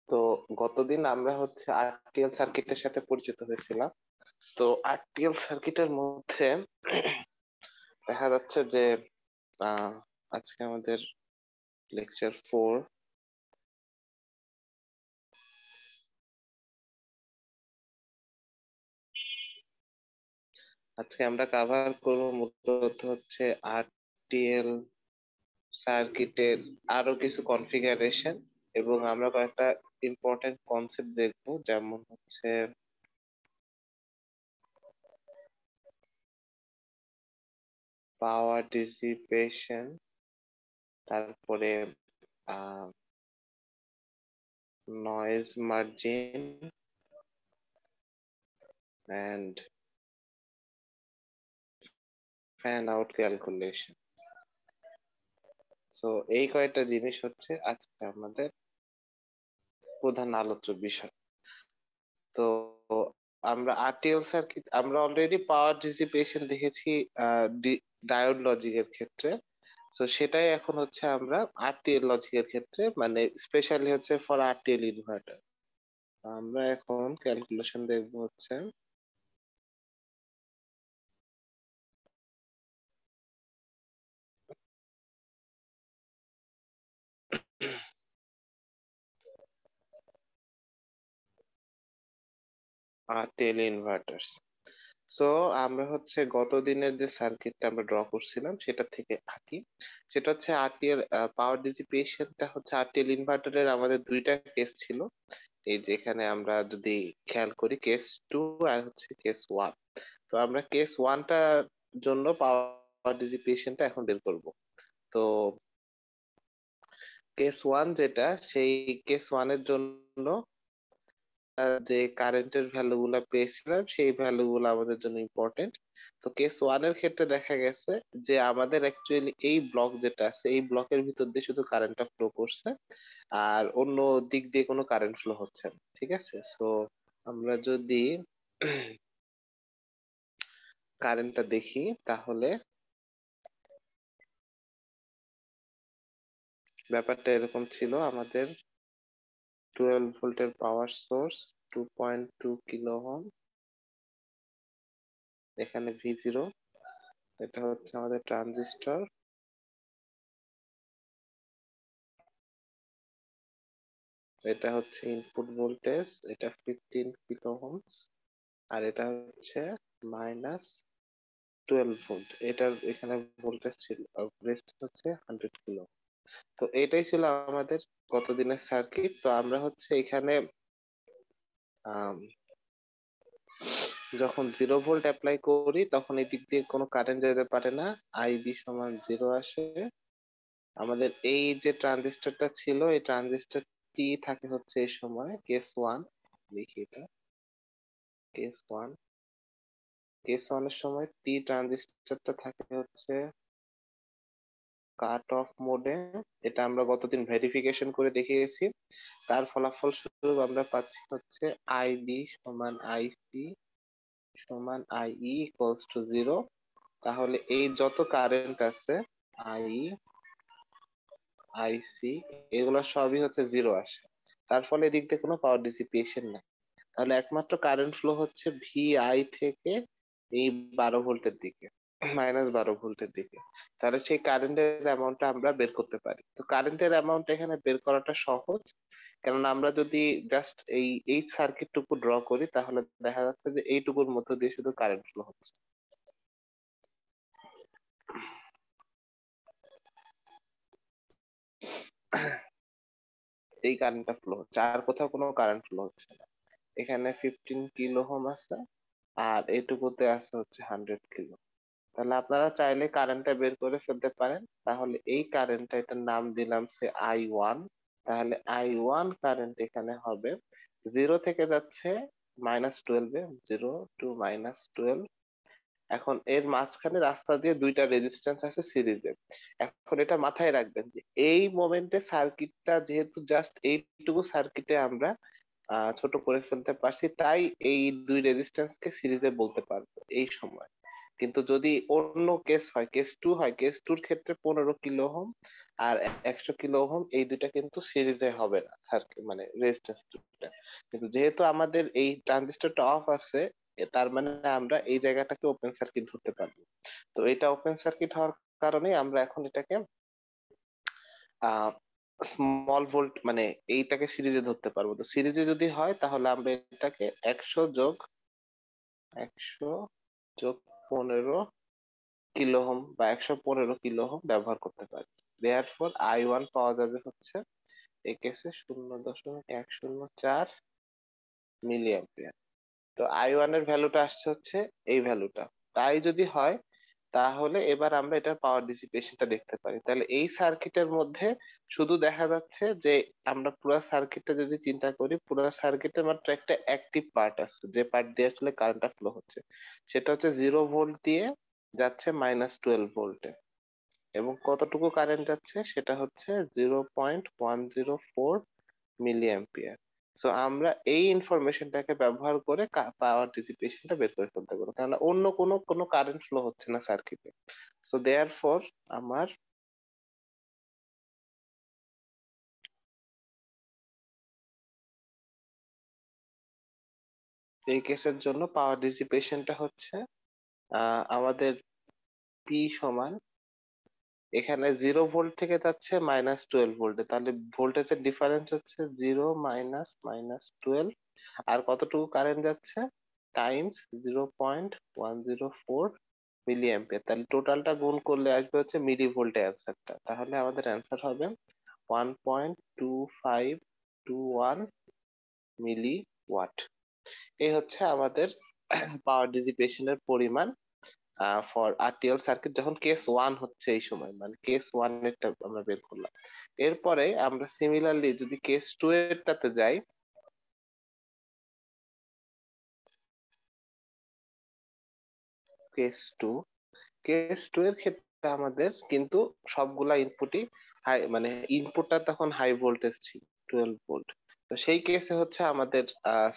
তো গতদিন আমরা হচ্ছে আরটিএল সার্কিটের সাথে পরিচিত হয়েছিলাম। তো আরটিএল সার্কিটের মধ্যে দেখা যাচ্ছে যে আহ, আজকে আমাদের লেকচার 4। আজকে আমরা কভার করবো মূলত হচ্ছে আরটিএল সার্কিটের আরো কিছু কনফিগারেশন, এবং আমরা কয়েকটা ইম্পর্টেন্ট কনসেপ্ট দেখবো, যেমন হচ্ছে পাওয়ার ডিসিপেশন, তারপরে noise margin and fan out calculation. So এই কয়েকটা জিনিস হচ্ছে আজকে আমাদের প্রধান আলোচ্য বিষয়। তো আমরা আরটিএল সার্কিট, আমরা অলরেডি পাওয়ার ডিসিপেশন দেখেছি ডায়োড লজিকের ক্ষেত্রে। তো সেটাই এখন হচ্ছে আমরা আরটিএল লজিকের ক্ষেত্রে, মানে স্পেশালি হচ্ছে ফর আরটিএল ইনভার্টার। আমরা এখন ক্যালকুলেশন দেখবো হচ্ছে আরটিএল ইনভার্টার্স। সো আমরা হচ্ছে গত দিনের যে সার্কিটটা আমরা ড্র করছিলাম সেটা থেকে আঁকি। সেটা হচ্ছে আরটিএল পাওয়ার ডিসিপেশনটা হচ্ছে আরটিএল ইনভার্টারের আমাদের দুইটা কেস ছিল। এই যে এখানে আমরা যদি খেয়াল করি, কেস 2 আর হচ্ছে কেস 1। তো আমরা কেস 1টার জন্য পাওয়ার ডিসিপেশনটা এখন বের করব। তো কেস 1 যেটা, সেই কেস 1 এর জন্য যে কারেন্টের ভ্যালু গুলা পেয়েছিলাম সেই ভ্যালু গুলো আমাদের জন্য ইম্পর্টেন্ট। তো কেস 1 এর ক্ষেত্রে দেখা গেছে যে আমাদের অ্যাকচুয়ালি এই ব্লক যেটা আছে, এই ব্লকের ভিতর দিয়ে শুধু কারেন্টটা ফ্লো করছে, আর অন্য দিক দিয়ে কোনো কারেন্ট ফ্লো হচ্ছে না। ঠিক আছে, সো আমরা যদি কারেন্টটা দেখি তাহলে ব্যাপারটা এরকম ছিল। আমাদের 12 ভোল্টের পাওয়ার সোর্স, 2.2 কিলো ওহম, এখানে V0, এটা হচ্ছে আমাদের ট্রানজিস্টর, এটা হচ্ছে ইনপুট ভোল্টেজ, এটা 15 কিলো ওহমস, আর এটা হচ্ছে -12 ভোল্ট। এটার এখানে ভোল্টেজ ছিল, রেস্ট হচ্ছে 100 কিলো। তো এটাই ছিল আমাদের গতদিনের সার্কিট। তো আমরা হচ্ছে এখানে আম, যখন 0 ভোল্ট অ্যাপ্লাই করি তখন এই দিক দিয়ে কোনো কারেন্ট যেতে পারে না, আইবি সমান 0 আসে। আমাদের এই যে ট্রানজিস্টরটা ছিল, এই ট্রানজিস্টর টি থাকে হচ্ছে এই সময় কেস 1। দেখি এটা কেস 1, কেস 1 এর সময় টি ট্রানজিস্টরটা থাকে হচ্ছে কাট অফ মোডে। এটা আমরা গতদিন ভেরিফিকেশন করে দেখিয়েছি। তার ফলাফল স্বরূপ আমরা পাচ্ছি হচ্ছে আইবি সমান আইসি সমান আইই ইকুয়ালস টু 0। তাহলে এই যত কারেন্ট আছে, আই, আইসি, এগুলো সবই হচ্ছে 0 আসে। তার ফলে এদিক দিয়ে কোনো পাওয়ার ডিসিপিয়েশন নাই। তাহলে একমাত্র কারেন্ট ফ্লো হচ্ছে ভিআই থেকে এই 12 ভোল্টের দিকে, -12 ভোল্টের দিকে। তাহলে সেই কারেন্টের অ্যামাউন্টটা আমরা বের করতে পারি। তো কারেন্টের অ্যামাউন্ট এখানে বের করাটা সহজ, কেননা আমরা যদি জাস্ট এই সার্কিটটুকু ড্র করি তাহলে দেখা যাচ্ছে যে এইটুকুর মধ্য দিয়ে শুধু কারেন্ট ফ্লো হচ্ছে, এই কারেন্টটা ফ্লো হচ্ছে, আর কোথাও কোনো কারেন্ট ফ্লো হচ্ছে না। এখানে 15 কিলো ওহম আছে, আর এইটুকুতে আছে হচ্ছে 100 কিলো। তাহলে আপনারা চাইলে কারেন্টটা বের করে ফেলতে পারেন। তাহলে এই কারেন্টটা, এটার নাম দিলাম সে I1। তাহলে I1 কারেন্ট এখানে হবে, 0 থেকে যাচ্ছে -12-এ, 0 to -12। এখন এর মাঝখানে রাস্তা দিয়ে দুইটা রেজিস্ট্যান্স আছে সিরিজে। এখন এটা মাথায় রাখবেন যে এই মোমেন্টে সার্কিটটা যেহেতু জাস্ট এইটুকু সার্কিটে আমরা ছোট করে ফেলতে পারছি, তাই এই দুই রেজিস্ট্যান্সকে সিরিজে বলতে পারবো এই সময়। কিন্তু যদি অন্য কেস হয়, কেস 2 হয়, কেস 2-র ক্ষেত্রে 15 কিলো ওহম আর 100 কিলো ওহম, এই দুটা কিন্তু সিরিজে হবে না সার্কিট মানে রেজিস্ট্যান্স দুটা। কিন্তু যেহেতু আমাদের এই ট্রানজিস্টরটা অফ আছে, তার মানে আমরা এই জায়গাটাকে ওপেন সার্কিট ধরতে পারবো। তো এটা ওপেন সার্কিট হওয়ার কারণে আমরা এখন এটাকে স্মল ভোল্ট মানে এইটাকে সিরিজে ধরতে পারবো। তো সিরিজে যদি হয় তাহলে আমরা এটাকে 100 যোগ 15 কিলো ওহম বা 115 কিলো ওহম ব্যবহার করতে পারি। দেয়ার ফর I1 পাওয়া যাবে হচ্ছে এই কেসে 0.104 মিলি অ্যাম্পিয়ার। তো I1 এর ভ্যালুটা আসছে হচ্ছে এই ভ্যালুটা। তাই যদি হয় তাহলে এবার আমরা এটার পাওয়ার ডিসিপেশনটা দেখতে পারি। তাহলে এই সার্কিটের মধ্যে শুধু দেখা যাচ্ছে যে আমরা পুরো সার্কিটটা যদি চিন্তা করি, পুরো সার্কিটে মাত্র একটা অ্যাক্টিভ পার্ট আছে, যে পার্ট দিয়ে আসলে কারেন্টটা ফ্লো হচ্ছে, সেটা হচ্ছে 0 ভোল্ট দিয়ে যাচ্ছে -12 ভোল্টে। এবং কতটুকু কারেন্ট যাচ্ছে সেটা হচ্ছে 0.104 মিলি অ্যাম্পিয়ার। সো আমরা এই ইনফরমেশনটাকে ব্যবহার করে পাওয়ার ডিসিপেশনটা বের করে ফেলতে পারবো, কারণ অন্য কোনো কারেন্ট ফ্লো হচ্ছে না সার্কিটে। সো দেয়ার ফর আমার এই কেসের জন্য পাওয়ার ডিসিপেশনটা হচ্ছে আমাদের পি সমান, এখানে 0 ভোল্ট থেকে যাচ্ছে -12 ভোল্টে, তাহলে ভোল্টেজের ডিফারেন্স হচ্ছে 0 - -12। আর কতটুকু কারেন্ট যাচ্ছে টাইমস 0.104 মিলি অ্যাম্পিয়ার, তাহলে টোটালটা গুণ করলে আসবে হচ্ছে মিলি ভোল্টে অ্যান্সারটা। তাহলে আমাদের অ্যান্সার হবে 1.2521 মিলি ওয়াট। এই হচ্ছে আমাদের পাওয়ার ডিসিপেশনের পরিমাণ ফর আরটিএল সার্কিট যখন কেস ওয়ান হচ্ছে, এই সময় মানে কেস ওয়ান এরটা আমরা বের করলাম। এরপরে আমরা সিমিলারলি যদি কেস টু এরটাতে যাই, কেস টু কেস টু এর ক্ষেত্রে আমাদের কিন্তু সবগুলা ইনপুটই হাই, মানে ইনপুটটা তখন হাই ভোল্টেজ ছিল 12 ভোল্ট। তো সেই কেসে হচ্ছে আমাদের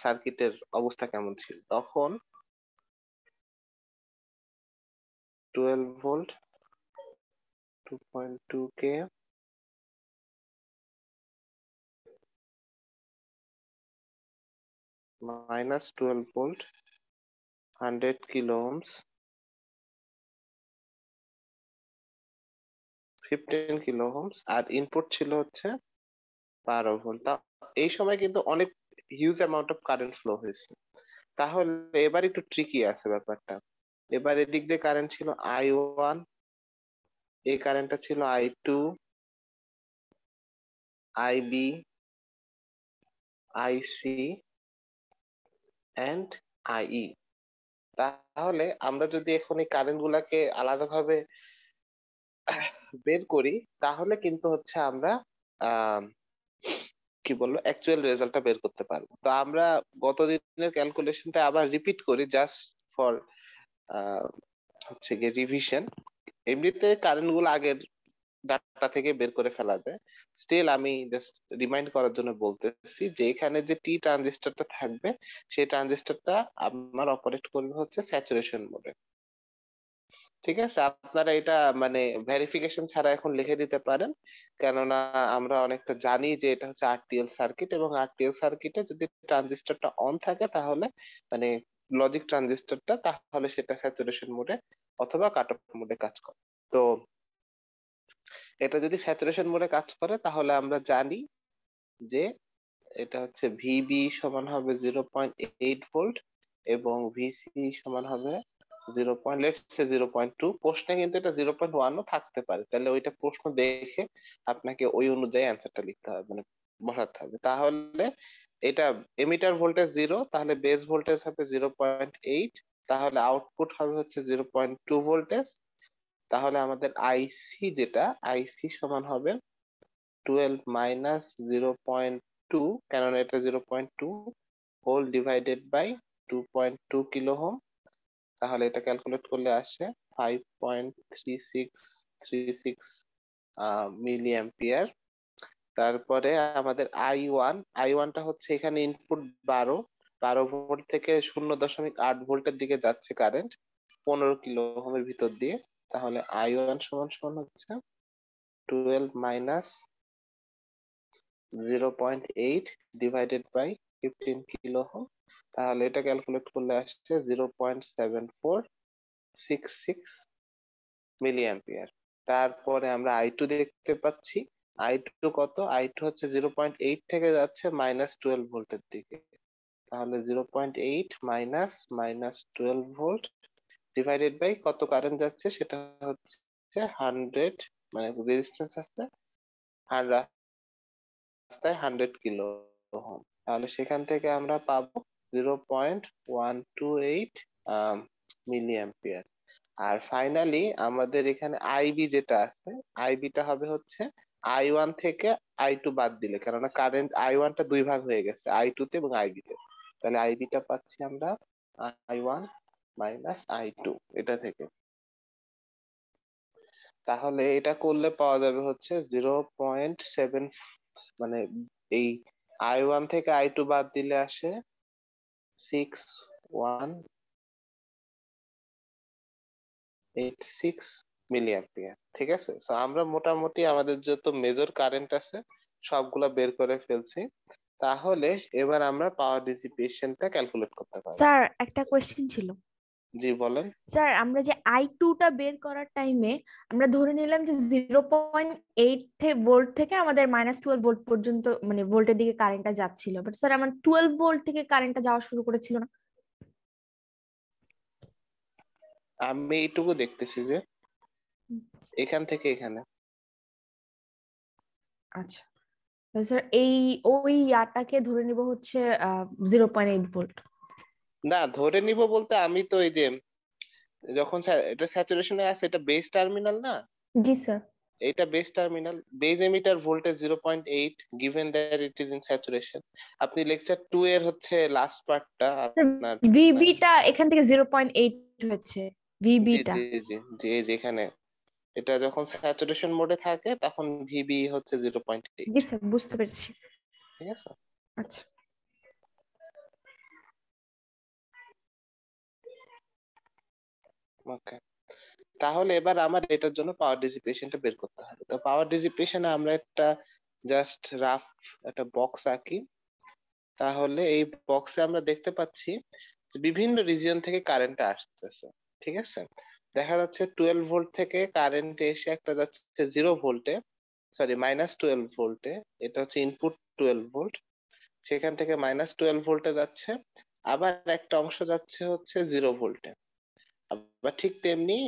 সার্কিটের অবস্থা কেমন ছিল তখন, 12 volt, 2.2 K -12 volt, 100 kilo ohms, 15 kilo ohms, আর ইনপুট ছিল হচ্ছে 12 ভোল্ট। এই সময় কিন্তু অনেক huge amount of current flow হয়েছে। তাহলে এবার একটু ট্রিকি আছে ব্যাপারটা। এবার এদিক দিয়ে কারেন্ট ছিল I1, এই কারেন্টটা ছিল I2, IB, IC and IE। তাহলে আমরা যদি এখন এই কারেন্ট গুলাকে আলাদাভাবে বের করি, তাহলে কিন্তু হচ্ছে আমরা আহ কি বলবো অ্যাকচুয়াল রেজাল্টটা বের করতে পারবো। তো আমরা গত দিনের ক্যালকুলেশনটা আবার রিপিট করি জাস্ট ফর হচ্ছে গিয়ে রিভিশন। এমনিতে কারেন্ট গুলো আগের ডাটা থেকে বের করে ফেলা যায়, স্টিল আমি জাস্ট রিমাইন্ড করার জন্য বলতেছি যে এখানে যে টি ট্রানজিস্টরটা থাকবে, সেই ট্রানজিস্টরটা আমার অপারেট করবে হচ্ছে স্যাচুরেশন মোডে। ঠিক আছে, আপনারা এটা মানে ভেরিফিকেশন ছাড়া এখন লিখে দিতে পারেন, কেননা আমরা অনেকটা জানি যে এটা হচ্ছে আরটিএল সার্কিট, এবং আরটিএল সার্কিটে যদি ট্রানজিস্টরটা অন থাকে তাহলে মানে লজিক ট্রানজিস্টরটা, তাহলে সেটা স্যাচুরেশন মোডে অথবা কাট অফ মোডে কাজ করে। তো এটা যদি স্যাচুরেশন মোডে কাজ করে তাহলে আমরা জানি যে এটা হচ্ছে ভিবি সমান হবে 0.8 ভোল্ট এবং ভিসি সমান হবে 0.2। প্রশ্নে কিন্তু এটা 0.1ও থাকতে পারে, তাহলে ওইটা প্রশ্ন দেখে আপনাকে ওই অনুযায়ী অ্যান্সারটা লিখতে হবে, মানে বসাতে হবে। তাহলে এটা এমিটার ভোল্টেজ 0, তাহলে বেস ভোল্টেজ হবে 0.8, তাহলে আউটপুট হবে হচ্ছে 0.2 ভোল্টেজ। তাহলে আমাদের আইসি যেটা, আইসি সমান হবে 12 - 0.2, কেননা এটা 0.2 whole divided by 2.2 kilo ohm. তাহলে এটা ক্যালকুলেট করলে আসে 5.3636 মিলি অ্যাম্পিয়ার। তারপরে আমাদের আই ওয়ানটা হচ্ছে এখানে ইনপুট 12 ভোল্ট থেকে 0.8 ভোল্টের দিকে যাচ্ছে কারেন্ট 15 কিলো ওহমের ভিতর দিয়ে। তাহলে I1 সমান সমান হচ্ছে 12 minus 0.8 divided by 15 kilo ohm, তাহলে এটা ক্যালকুলেট করলে আসছে 0.7466 মিলি অ্যাম্পিয়ার। তারপরে আমরা I2 দেখতে পাচ্ছি, I2 কত, I2 হচ্ছে 0.8 থেকে যাচ্ছে -12 ভোল্টের দিকে, তাহলে 0.8 মাইনাস -12 ভোল্ট ডিভাইডেড বাই কত কারেন্ট যাচ্ছে, সেটা হচ্ছে 100, মানে রেজিস্ট্যান্স আছে আর রাস্তায় 100 কিলো ওহম, তাহলে সেখান থেকে আমরা পাবো 0.128 মিলি অ্যাম্পিয়ার। আর ফাইনালি আমাদের এখানে আইবি যেটা আছে, আইবিটা হবে হচ্ছে I1 থেকে I2 বাদ দিলে, কেননা কারেন্ট I1টা দুই ভাগ হয়ে গেছে, I2 তে এবং আইবি তে, তাহলে আইবিটা পাচ্ছি আমরা I1 মাইনাস I2 এটা থেকে। তাহলে এটা করলে পাওয়া যাবে হচ্ছে 0.7, মানে এই I1 থেকে I2 বাদ দিলে আসে 6186 মিলি অ্যাম্পিয়ার। ঠিক আছে, তো আমরা মোটামুটি আমাদের যত মেজর কারেন্ট আছে সবগুলা বের করে ফেলছি। তাহলে এবার আমরা পাওয়ার ডিসিপেশনটা ক্যালকুলেট করতে পারবো। স্যার একটা কোয়েশ্চেন ছিল। জি বলেন। স্যার আমরা যে I2টা বের করার টাইমে আমরা ধরে নিলাম যে 0.8 ভোল্ট থেকে আমাদের -12 ভোল্ট পর্যন্ত, মানে ভোল্টের দিকে কারেন্টটা যাচ্ছিল, বাট স্যার আমার 12 ভোল্ট থেকে কারেন্টটা যাওয়া শুরু করেছিল না। আমি এইটুকু দেখতেছি যে এখান থেকে এখানে। আচ্ছা, তো স্যার ওই ইয়াটাকে ধরে নিব হচ্ছে 0.8 ভোল্ট। না, ধরে নিব বলতে আমি তো এই যে যখন এটা স্যাচুরেশনে আছে, এটা বেস টার্মিনাল না, জি স্যার। এটা base terminal, base emitter voltage 0.8 given that it is in saturation. আপনি লেকচার 2 এর হচ্ছে লাস্ট পার্টটা আপনার ভিবিটা এখান থেকে 0.8 হয়েছে, জি ভিবিটা। জি জি জি, যেখানে এটা যখন স্যাচুরেশন মোডে থাকে তখন ভিবি হচ্ছে 0.8। জি স্যার, বুঝতে পেরেছি। ঠিক আছে। আচ্ছা ওকে, তাহলে এবার আমার এটার জন্য পাওয়ার ডিসিপেশনটা বের করতে হবে। তো পাওয়ার ডিসিপেশনে আমরা একটা জাস্ট রাফ একটা বক্স আঁকি। তাহলে এই বক্সে আমরা দেখতে পাচ্ছি যে বিভিন্ন রিজিয়ন থেকে কারেন্ট আসতেছে। ঠিক আছে, দেখা যাচ্ছে 12 ভোল্ট থেকে কারেন্ট এসে একটা যাচ্ছে 0 ভোল্টে, সরি -12 ভোল্টে, এটা হচ্ছে ইনপুট 12 ভোল্ট, সেখান থেকে -12 ভোল্টে যাচ্ছে, আবার একটা অংশ যাচ্ছে হচ্ছে 0 ভোল্টে। আবার ঠিক তেমনি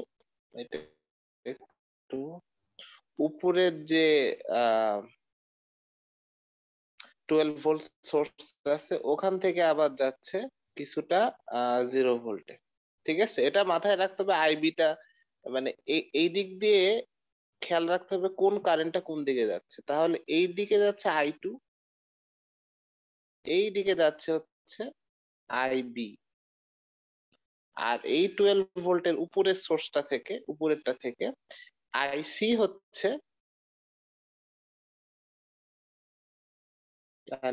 এটা একটু উপরের যে 12 ভোল্ট সোর্স আছে ওখান থেকে আবার যাচ্ছে কিছুটা 0 ভোল্টে। ঠিক আছে, এটা মাথায় রাখতে হবে আইবিটা, মানে এই দিক দিয়ে খেয়াল রাখতে হবে কোন কারেন্টটা কোন দিকে যাচ্ছে। তাহলে এই দিকে যাচ্ছে I2, এই দিকে যাচ্ছে হচ্ছে আইবি, আর এই 12 ভোল্টের উপরের সোর্সটা থেকে, উপরেরটা থেকে আইসি হচ্ছে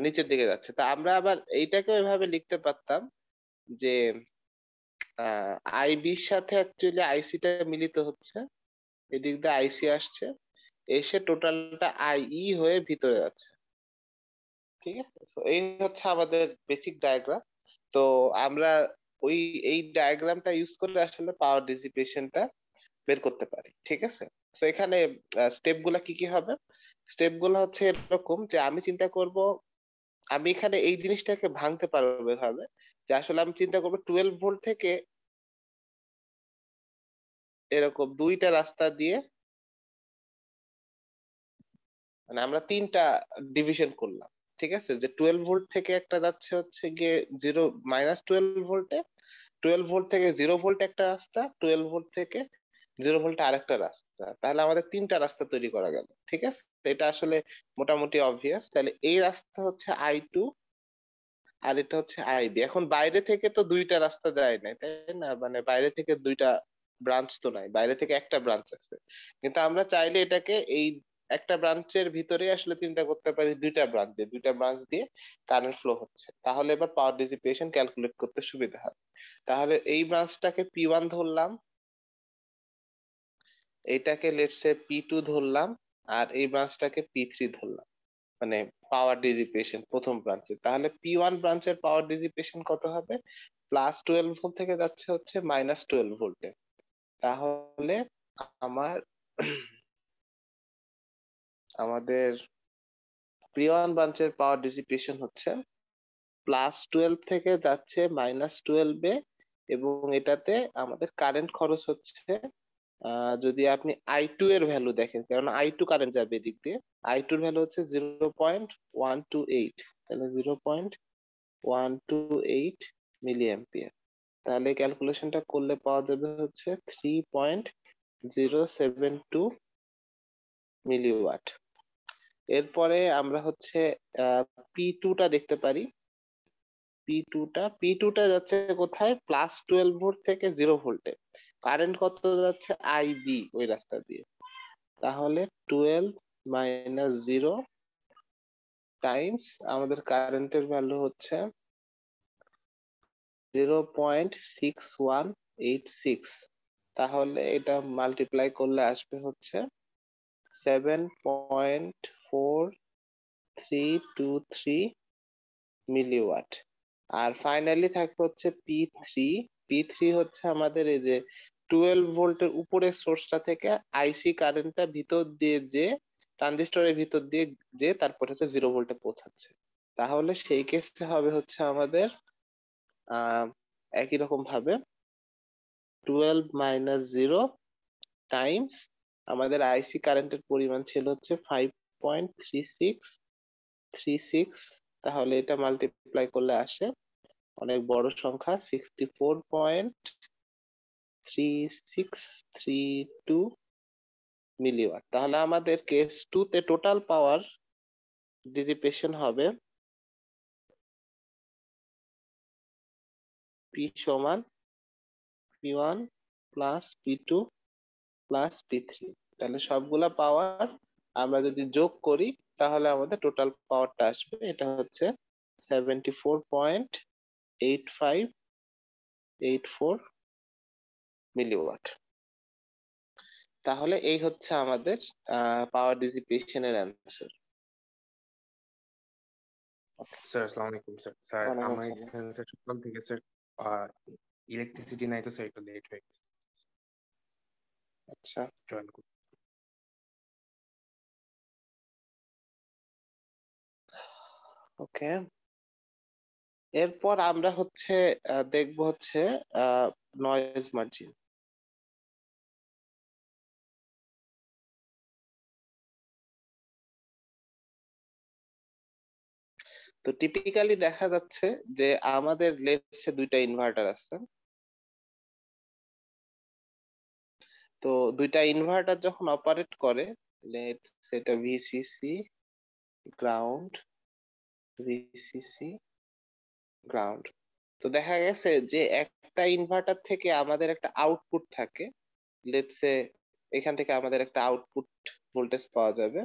নিচের দিকে যাচ্ছে। তা আমরা আবার এইটাকে এভাবে লিখতে পারতাম যে আইবির সাথে অ্যাকচুয়ালি আইসিটা মিলিত হচ্ছে, এদিক দিয়ে আইসি আসছে, এসে টোটালটা আইই হয়ে ভিতরে যাচ্ছে। ঠিক আছে, তো এই হচ্ছে আমাদের বেসিক ডায়াগ্রাম। তো আমরা ওই এই ডায়াগ্রামটা ইউজ করে আসলে পাওয়ার ডিসিপেশনটা বের করতে পারি। ঠিক আছে, তো এখানে স্টেপ গুলা কি কি হবে, স্টেপ গুলো হচ্ছে এরকম যে আমি চিন্তা করব, আমি এখানে এই জিনিসটাকে ভাঙতে পারবো এভাবে যে আসলে আমি চিন্তা করবো 12 ভোল্ট থেকে এরকম দুইটা রাস্তা দিয়ে, মানে আমরা তিনটা ডিভিশন করলাম। ঠিক আছে, যে 12 ভোল্ট থেকে একটা যাচ্ছে হচ্ছে গিয়ে জিরো -12 ভোল্টে, 12 ভোল্ট থেকে 0 ভোল্ট একটা রাস্তা, 12 ভোল্ট থেকে 0 ভোল্টে আরেকটা রাস্তা, তাহলে আমাদের তিনটা রাস্তা তৈরি করা গেল। ঠিক আছে, এটা আসলে মোটামুটি অবভিয়াস। তাহলে এই রাস্তা হচ্ছে I2 আর এটা হচ্ছে আইবি। এখন বাইরে থেকে তো দুইটা রাস্তা যায় নাই, তাই না, মানে বাইরে থেকে দুইটা ব্রাঞ্চ তো নাই, বাইরে থেকে একটা ব্রাঞ্চ আছে, কিন্তু আমরা চাইলে এটাকে এই একটা ব্রাঞ্চের ভিতরে আসলে চিন্তা করতে পারি দুইটা ব্রাঞ্চে, দুইটা ব্রাঞ্চ দিয়ে কারেন্ট ফ্লো হচ্ছে, তাহলে এবার পাওয়ার ডিসিপেশন ক্যালকুলেট করতে সুবিধা হবে। তাহলে এই ব্রাঞ্চটাকে P1 ধরলাম, এইটাকে লেটস সে P2 ধরলাম, আর এই ব্রাঞ্চটাকে P3 ধরলাম, মানে পাওয়ার ডিসিপেশন প্রথম ব্রাঞ্চে, তাহলে P1 ব্রাঞ্চের পাওয়ার ডিসিপেশন কত হবে? +12 ভোল্ট থেকে যাচ্ছে হচ্ছে -12 ভোল্টে। তাহলে আমার আমাদের P1 ব্রাঞ্চের পাওয়ার ডিসিপেশন হচ্ছে +12 থেকে যাচ্ছে -12-এ, এবং এটাতে আমাদের কারেন্ট খরচ হচ্ছে, যদি আপনি I2 এর ভ্যালু দেখেন, কারণ I2 কারেন্ট যাবে এদিক দিয়ে, I2 এর ভ্যালু হচ্ছে 0.128, তাহলে 0.128 মিলি অ্যাম্পিয়ার। তাহলে ক্যালকুলেশনটা করলে পাওয়া যাবে হচ্ছে 3.072 মিলিওয়াট। এরপরে আমরা হচ্ছে P2টা দেখতে পারি। পি টুটা যাচ্ছে কোথায়? +12 ভোল্ট থেকে 0 ভোল্টে। কারেন্ট কত যাচ্ছে? IB ওই রাস্তা দিয়ে। তাহলে 12 - 0 টাইমস আমাদের কারেন্টের ভ্যালু হচ্ছে 0.6186। তাহলে এটা মাল্টিপ্লাই করলে আসবে হচ্ছে 7.4323 মিলিওয়াট। আর ফাইনালি থাকবে হচ্ছে P3। P3 হচ্ছে আমাদের এই যে 12 ভোল্টের উপরের সোর্সটা থেকে আইসি কারেন্টটা ভিতর দিয়ে যে ট্রানজিস্টরের ভিতর দিয়ে যে তারপর হচ্ছে 0 ভোল্টে পৌঁছাচ্ছে। তাহলে সেই কেসে হবে হচ্ছে আমাদের আহ একই রকম ভাবে 12 - 0 টাইমস আমাদের আইসি কারেন্টের পরিমাণ ছিল হচ্ছে 5.3636। তাহলে এটা মাল্টিপ্লাই করলে আসে অনেক বড় সংখ্যা, 64.3632 মিলিওয়াট। তাহলে আমাদের কেস 2 তে টোটাল পাওয়ার ডিসিপেশন হবে P সমান P1 plus P2 plus P3। তাহলে সবগুলা পাওয়ার আমরা যদি যোগ করি তাহলে আমাদের টোটাল পাওয়ারটা আসবে, এটা হচ্ছে 74.8584 মিলিওয়াট। তাহলে এই হচ্ছে আমাদের পাওয়ার ডিসিপেশনের অ্যান্সার। স্যার আসসালামু আলাইকুম স্যার। স্যার ওয়ালাইকুম আমার আসসালাম। এখানে স্যার সকাল থেকে স্যার ইলেকট্রিসিটি নাই, তো স্যার একটু লেট হয়ে গেছে আচ্ছা, জয়েন করতে। ওকে। এরপর আমরা হচ্ছে দেখবো হচ্ছে নয়েজ মার্জিন। তো টিপিক্যালি দেখা যাচ্ছে যে আমাদের লেটসে দুইটা ইনভার্টার আছে। তো দুইটা ইনভার্টার যখন অপারেট করে, লেট সেটা ভিসিসি গ্রাউন্ড, ভিসিসি গ্রাউন্ড, তো দেখা গেছে যে একটা ইনভার্টার থেকে আমাদের একটা আউটপুট থাকে, লেটসে এখান থেকে আমাদের একটা আউটপুট ভোল্টেজ পাওয়া যাবে।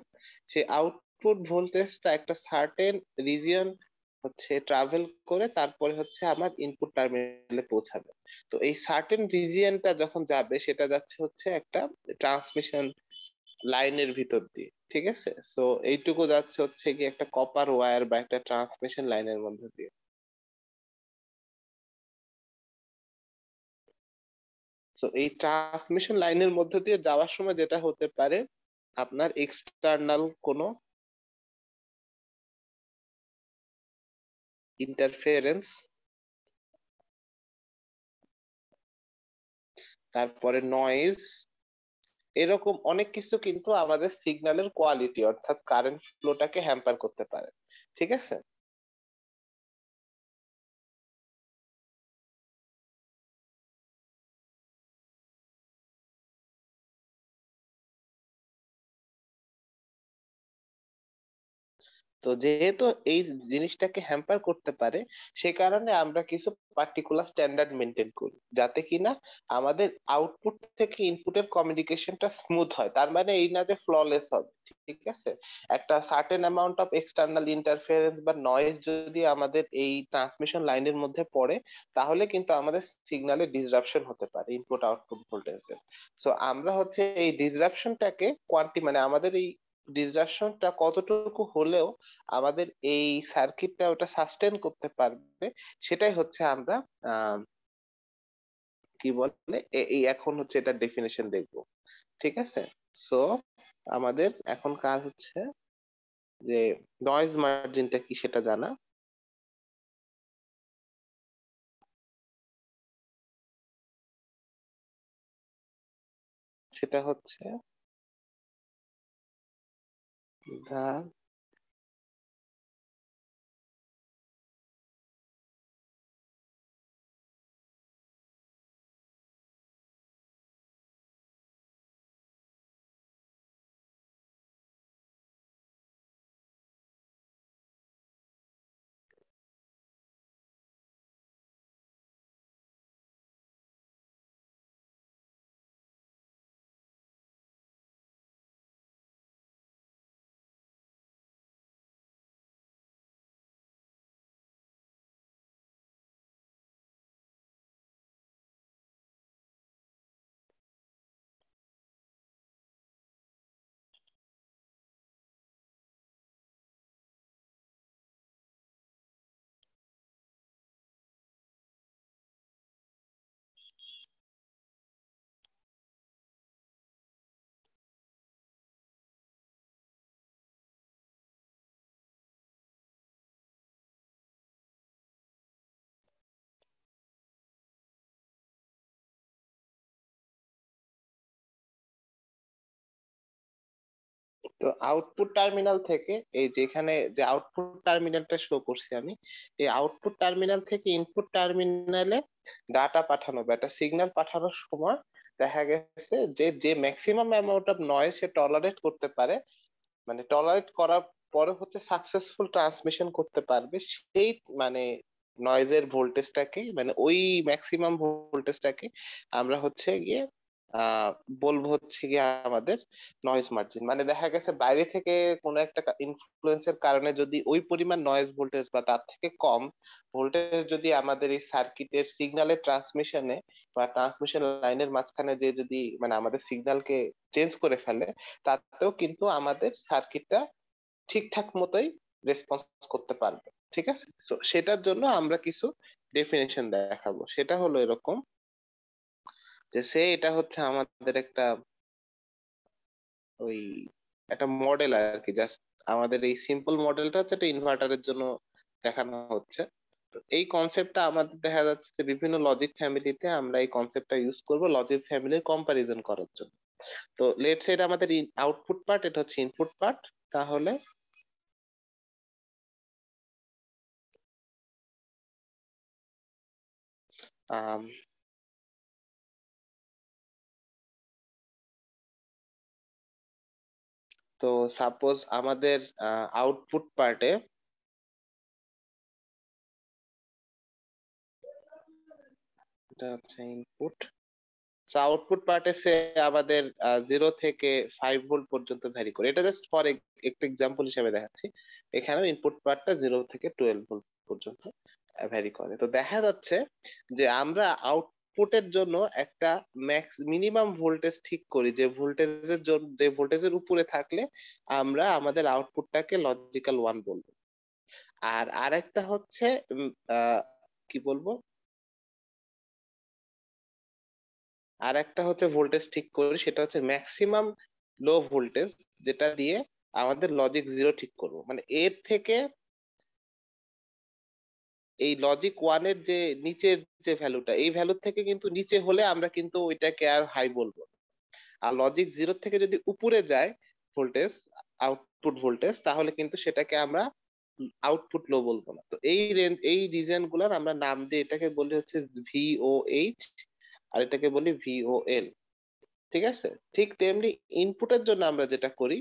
সেই আউটপুট ভোল্টেজটা একটা সার্টেন রিজিয়ন হচ্ছে ট্রাভেল করে তারপরে হচ্ছে আমার ইনপুট টার্মিনালে পৌঁছাবে। তো এই সার্টেন রিজিয়নটা যখন যাবে সেটা যাচ্ছে হচ্ছে একটা ট্রান্সমিশন লাইনের ভিতর দিয়ে, ঠিক আছে? সো এইটুকু যাচ্ছে হচ্ছে কি একটা কপার ওয়্যার বা একটা ট্রান্সমিশন লাইনের মধ্যে দিয়ে। তো এই ট্রান্সমিশন লাইনের মধ্যে দিয়ে যাওয়ার সময় যেটা হতে পারে, আপনার এক্সটার্নাল কোনো ইন্টারফেরেন্স, তারপরে নয়েজ, এরকম অনেক কিছু কিন্তু আমাদের সিগন্যালের কোয়ালিটি অর্থাৎ কারেন্ট ফ্লোটাকে হ্যাম্পার করতে পারে, ঠিক আছে? তো যেহেতু এই জিনিসটাকে হ্যাম্পার করতে পারে, সে কারণে আমরা কিছু পার্টিকুলার স্ট্যান্ডার্ড মেনটেন করি যাতে কিনা আমাদের আউটপুট থেকে ইনপুটের কমিউনিকেশনটা স্মুথ হয়। তার মানে এই না যে ফ্ললেস হবে, ঠিক আছে? একটা certain amount of external interference বা নয়েজ যদি আমাদের এই ট্রান্সমিশন লাইনের মধ্যে পড়ে, তাহলে কিন্তু আমাদের সিগন্যালে ডিসরাপশন হতে পারে ইনপুট আউটপুট ভোল্টেজের। সো আমরা হচ্ছে এই ডিসরাপশনটাকে মানে আমাদের এই ডিসরাপশনটা কতটুকু হলেও আমাদের এই সার্কিটটা ওটা সাস্টেন করতে পারবে, সেটাই হচ্ছে আমরা কি বলে এই এখন হচ্ছে এটা ডেফিনেশন দেখবো। ঠিক আছে, সো আমাদের এখন কাজ হচ্ছে যে নয়েজ মার্জিনটা কি সেটা জানা। সেটা হচ্ছে the তো আউটপুট টার্মিনাল থেকে এই যেখানে যে আউটপুট টার্মিনালটা শো করছি আমি, এই আউটপুট টার্মিনাল থেকে ইনপুট টার্মিনালে ডাটা পাঠানো বা একটা সিগন্যাল পাঠানোর সময় দেখা গেছে যে যে maximum amount of noise say tolerate করতে পারে, মানে টলারেট করার পরে হচ্ছে সাকসেসফুল ট্রান্সমিশন করতে পারবে, সেই মানে নয়েজের ভোল্টেজটাকে মানে ওই ম্যাক্সিমাম ভোল্টেজটাকে আমরা হচ্ছে গিয়ে আহ বলবো হচ্ছে গিয়ে আমাদের নয়েজ মার্জিন। মানে দেখা গেছে বাইরে থেকে কোনো একটা ইনফ্লুয়েন্সের কারণে যদি ওই পরিমাণ নয়েজ ভোল্টেজ বা তার থেকে কম ভোল্টেজ যদি আমাদের এই সার্কিটের সিগন্যালের ট্রান্সমিশনে বা ট্রান্সমিশন লাইনের মাঝখানে যে যদি মানে আমাদের সিগন্যালকে চেঞ্জ করে ফেলে, তাতেও কিন্তু আমাদের সার্কিটটা ঠিকঠাক মতোই রেসপন্স করতে পারবে। ঠিক আছে, তো সেটার জন্য আমরা কিছু ডেফিনেশন দেখাবো। সেটা হলো এরকম যে এটা হচ্ছে আমাদের একটা ওই একটা মডেল আর কি, জাস্ট আমাদের এই সিম্পল মডেলটা হচ্ছে একটা ইনভার্টারের জন্য দেখানো হচ্ছে। তো এই কনসেপ্টটা আমাদের দেখা যাচ্ছে যে বিভিন্ন লজিক ফ্যামিলিতে আমরা এই কনসেপ্টটা ইউজ করব লজিক ফ্যামিলির কম্পারিজন করার জন্য। তো লেটস সে এটা আমাদের আউটপুট পার্ট, এটা হচ্ছে ইনপুট পার্ট। তাহলে আম, তো সাপোজ আমাদের আউটপুট পার্টে এটা হচ্ছে ইনপুট, আউটপুট পার্টে সে আমাদের 0 থেকে 5 ভোল্ট পর্যন্ত ভ্যারি করে। এটা জাস্ট ফর একটা এক্সাম্পল হিসেবে দেখাচ্ছি। এখানেও ইনপুট পার্টটা 0 থেকে 12 ভোল্ট পর্যন্ত ভ্যারি করে। তো দেখা যাচ্ছে যে আমরা আউটপুটের জন্য একটা ম্যাক্স মিনিমাম ভোল্টেজ ঠিক করি, যে ভোল্টেজের জন্য যে ভোল্টেজের উপরে থাকলে আমরা আমাদের আউটপুটটাকে লজিক্যাল ওয়ান বলবো। আর আরেকটা হচ্ছে কি বলবো, আর একটা হচ্ছে ভোল্টেজ ঠিক করি, সেটা হচ্ছে ম্যাক্সিমাম লো ভোল্টেজ, যেটা দিয়ে আমাদের লজিক জিরো ঠিক করব। মানে এর থেকে এই লজিক ওয়ানের যে নিচের যে ভ্যালুটা, এই ভ্যালুর থেকে কিন্তু নিচে হলে আমরা কিন্তু ওইটাকে আর হাই বলবো না। আর লজিক জিরো থেকে যদি উপরে যায় ভোল্টেজ, আউটপুট ভোল্টেজ, তাহলে কিন্তু সেটাকে আমরা আউটপুট লো বলবো না। তো এই রেঞ্জ এই রিজন গুলার আমরা নাম দিয়ে এটাকে বলি হচ্ছে ভিওএইচ, আর এটাকে বলি ভিওএল। ঠিক আছে, ঠিক তেমনি ইনপুটের জন্য আমরা যেটা করি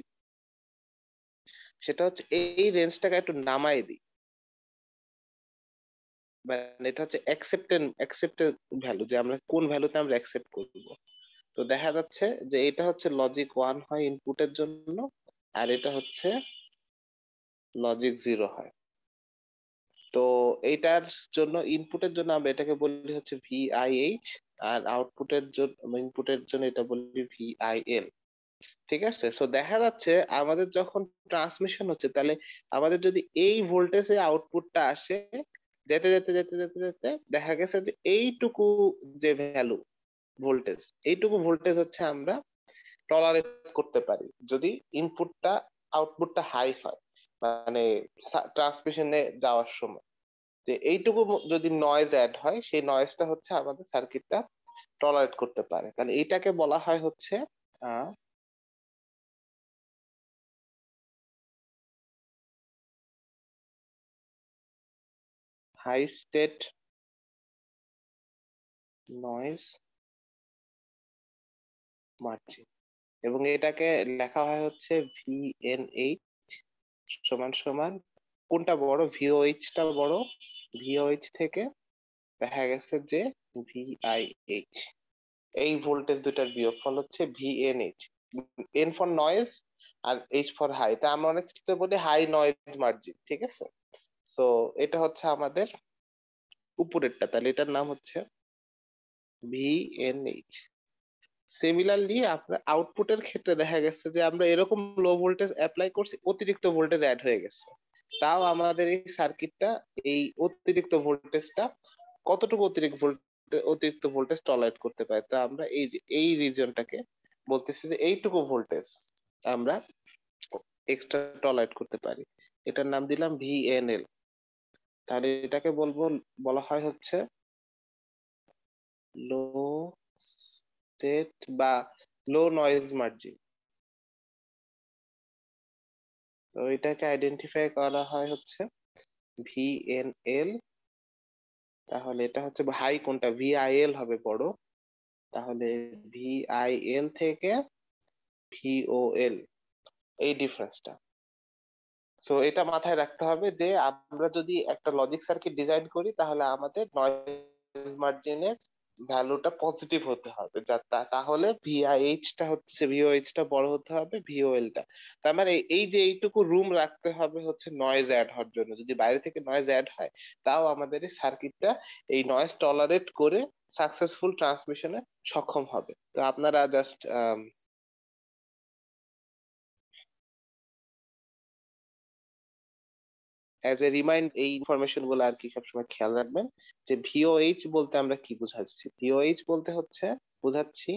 সেটা হচ্ছে এই রেঞ্জটাকে একটু নামাই দিই, মানে এটা হচ্ছে অ্যাকসেপ্টেড ভ্যালু, যে আমরা কোন ভ্যালুতে আমরা অ্যাকসেপ্ট করব। তো দেখা যাচ্ছে যে এটা হচ্ছে লজিক ওয়ান হয় ইনপুটের জন্য, আর এটা হচ্ছে লজিক জিরো হয়। তো এইটার জন্য ইনপুটের জন্য আমরা এটাকে বলি হচ্ছে ভিআইএইচ, আর আউটপুটের জন্য ইনপুটের জন্য এটা বলি ভিআইএল। ঠিক আছে, সো দেখা যাচ্ছে আমাদের যখন ট্রান্সমিশন হচ্ছে, তাহলে আমাদের যদি এই ভোল্টেজে আউটপুটটা আসে, যেতে যেতে যেতে যেতে যেতে দেখা গেছে যে এইটুকু যে ভ্যালু ভোল্টেজ, এইটুকু ভোল্টেজ হচ্ছে আমরা টলারেট করতে পারি যদি ইনপুটটা আউটপুটটা হাই হয়, মানে ট্রান্সমিশনে যাওয়ার সময় যে এইটুকু যদি নয়েজ অ্যাড হয়, সেই নয়েজটা হচ্ছে আমাদের সার্কিটটা টলারেট করতে পারে, তাহলে এইটাকে বলা হয় হচ্ছে হাই স্টেট নয়েজ মার্জিন। এবং এটাকে লেখা হয় হচ্ছে ভিএনএইচ সমান সমান, কোনটা বড়, ভিওএইচ টা বড়, ভিওএইচ থেকে দেখা গেছে যে ভিআইএইচ, এই ভোল্টেজ দুটার বিয়োগফল হচ্ছে ভিএনএইচ। এন ফর নয়েজ আর এইচ ফর হাই, তা আমরা অনেক ক্ষেত্রে বলি হাই নয়েজ মার্জিন, ঠিক আছে। সো এটা হচ্ছে আমাদের উপরেরটা, তাহলে এটার নাম হচ্ছে ভিএনএইচ। সিমিলারলি আপনার আউটপুটের ক্ষেত্রে দেখা গেছে যে আমরা এরকম লো ভোল্টেজ অ্যাপ্লাই করছি, অতিরিক্ত ভোল্টেজ অ্যাড হয়ে গেছে, তাও আমাদের এই সার্কিটটা এই অতিরিক্ত ভোল্টেজটা কতটুকু অতিরিক্ত ভোল্টেজ টলারেট করতে পারে, তা আমরা এই যে এই রিজনটাকে বলতেছি যে এইটুকু ভোল্টেজ আমরা এক্সট্রা টলারেট করতে পারি, এটার নাম দিলাম ভিএনএল। তাহলে এটাকে বলা হয় হচ্ছে লো স্টেট বা লো নয়েজ মার্জিন। তো এটাকে আইডেন্টিফাই করা হয় হচ্ছে ভিএনএল। তাহলে এটা হচ্ছে হাই কোনটা, ভিআইএল হবে বড়, তাহলে ভিআইএল থেকে ভিওএল, এই ডিফারেন্সটা। সো এটা মাথায় রাখতে হবে যে আমরা যদি একটা লজিক সার্কিট ডিজাইন করি, তাহলে আমাদের নয়েজ মার্জিনের ভ্যালুটা পজিটিভ হতে হবে, তাহলে ভিওএইচ টা বড় হতে হবে, ভিওএল টা। তার মানে এই যে এইটুকু রুম রাখতে হবে হচ্ছে নয়েজ অ্যাড হওয়ার জন্য, যদি বাইরে থেকে নয়েজ অ্যাড হয় তাও আমাদের এই সার্কিটটা এই নয়েজ টলারেট করে সাকসেসফুল ট্রান্সমিশনে সক্ষম হবে। তো আপনারা জাস্ট অ্যাজ এ রিমাইন্ড এই ইনফরমেশন গুলো আর কি সবসময় খেয়াল রাখবেন, যে ভিওএইচ বলতে আমরা কি বুঝাচ্ছি। ভিওএইচ বলতে হচ্ছে বুঝাচ্ছি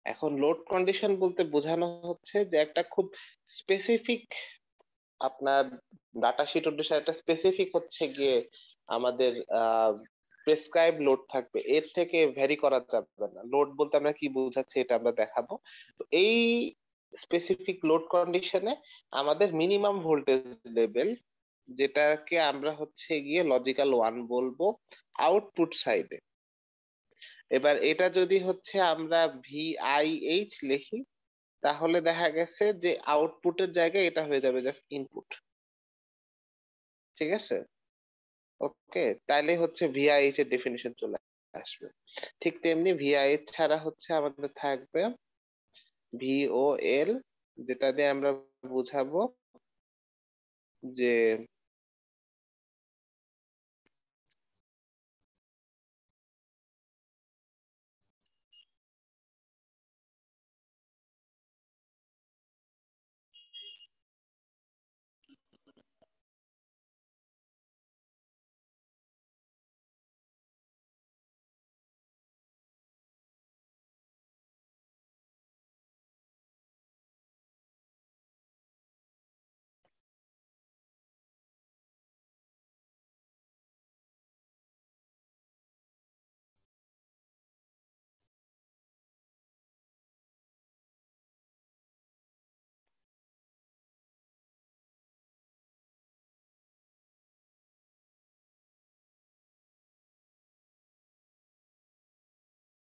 এখন লোড কন্ডিশন বলতে বোঝানো হচ্ছে যে একটা খুব স্পেসিফিক আপনার ডাটা শিট অনুসারে একটা স্পেসিফিক হচ্ছে গিয়ে আমাদের প্রেসক্রাইব লোড থাকবে, এর থেকে ভ্যারি করা যাবে না। লোড বলতে আমরা কি বোঝাচ্ছি এটা আমরা দেখাবো। তো এই স্পেসিফিক লোড কন্ডিশনে আমাদের মিনিমাম ভোল্টেজ লেভেল, যেটাকে আমরা হচ্ছে গিয়ে লজিক্যাল ওয়ান বলবো আউটপুট সাইডে। এবার এটা যদি হচ্ছে আমরা ভিআইএইচ লিখি, তাহলে দেখা গেছে যে আউটপুটের জায়গায় এটা হয়ে যাবে জাস্ট ইনপুট, ঠিক আছে। ওকে, তাইলে হচ্ছে ভিআইএইচ এর ডেফিনিশন চলে আসবে। ঠিক তেমনি ভিআইএইচ ছাড়া হচ্ছে আমাদের থাকবে ভিওএল, যেটা দিয়ে আমরা বুঝাবো যে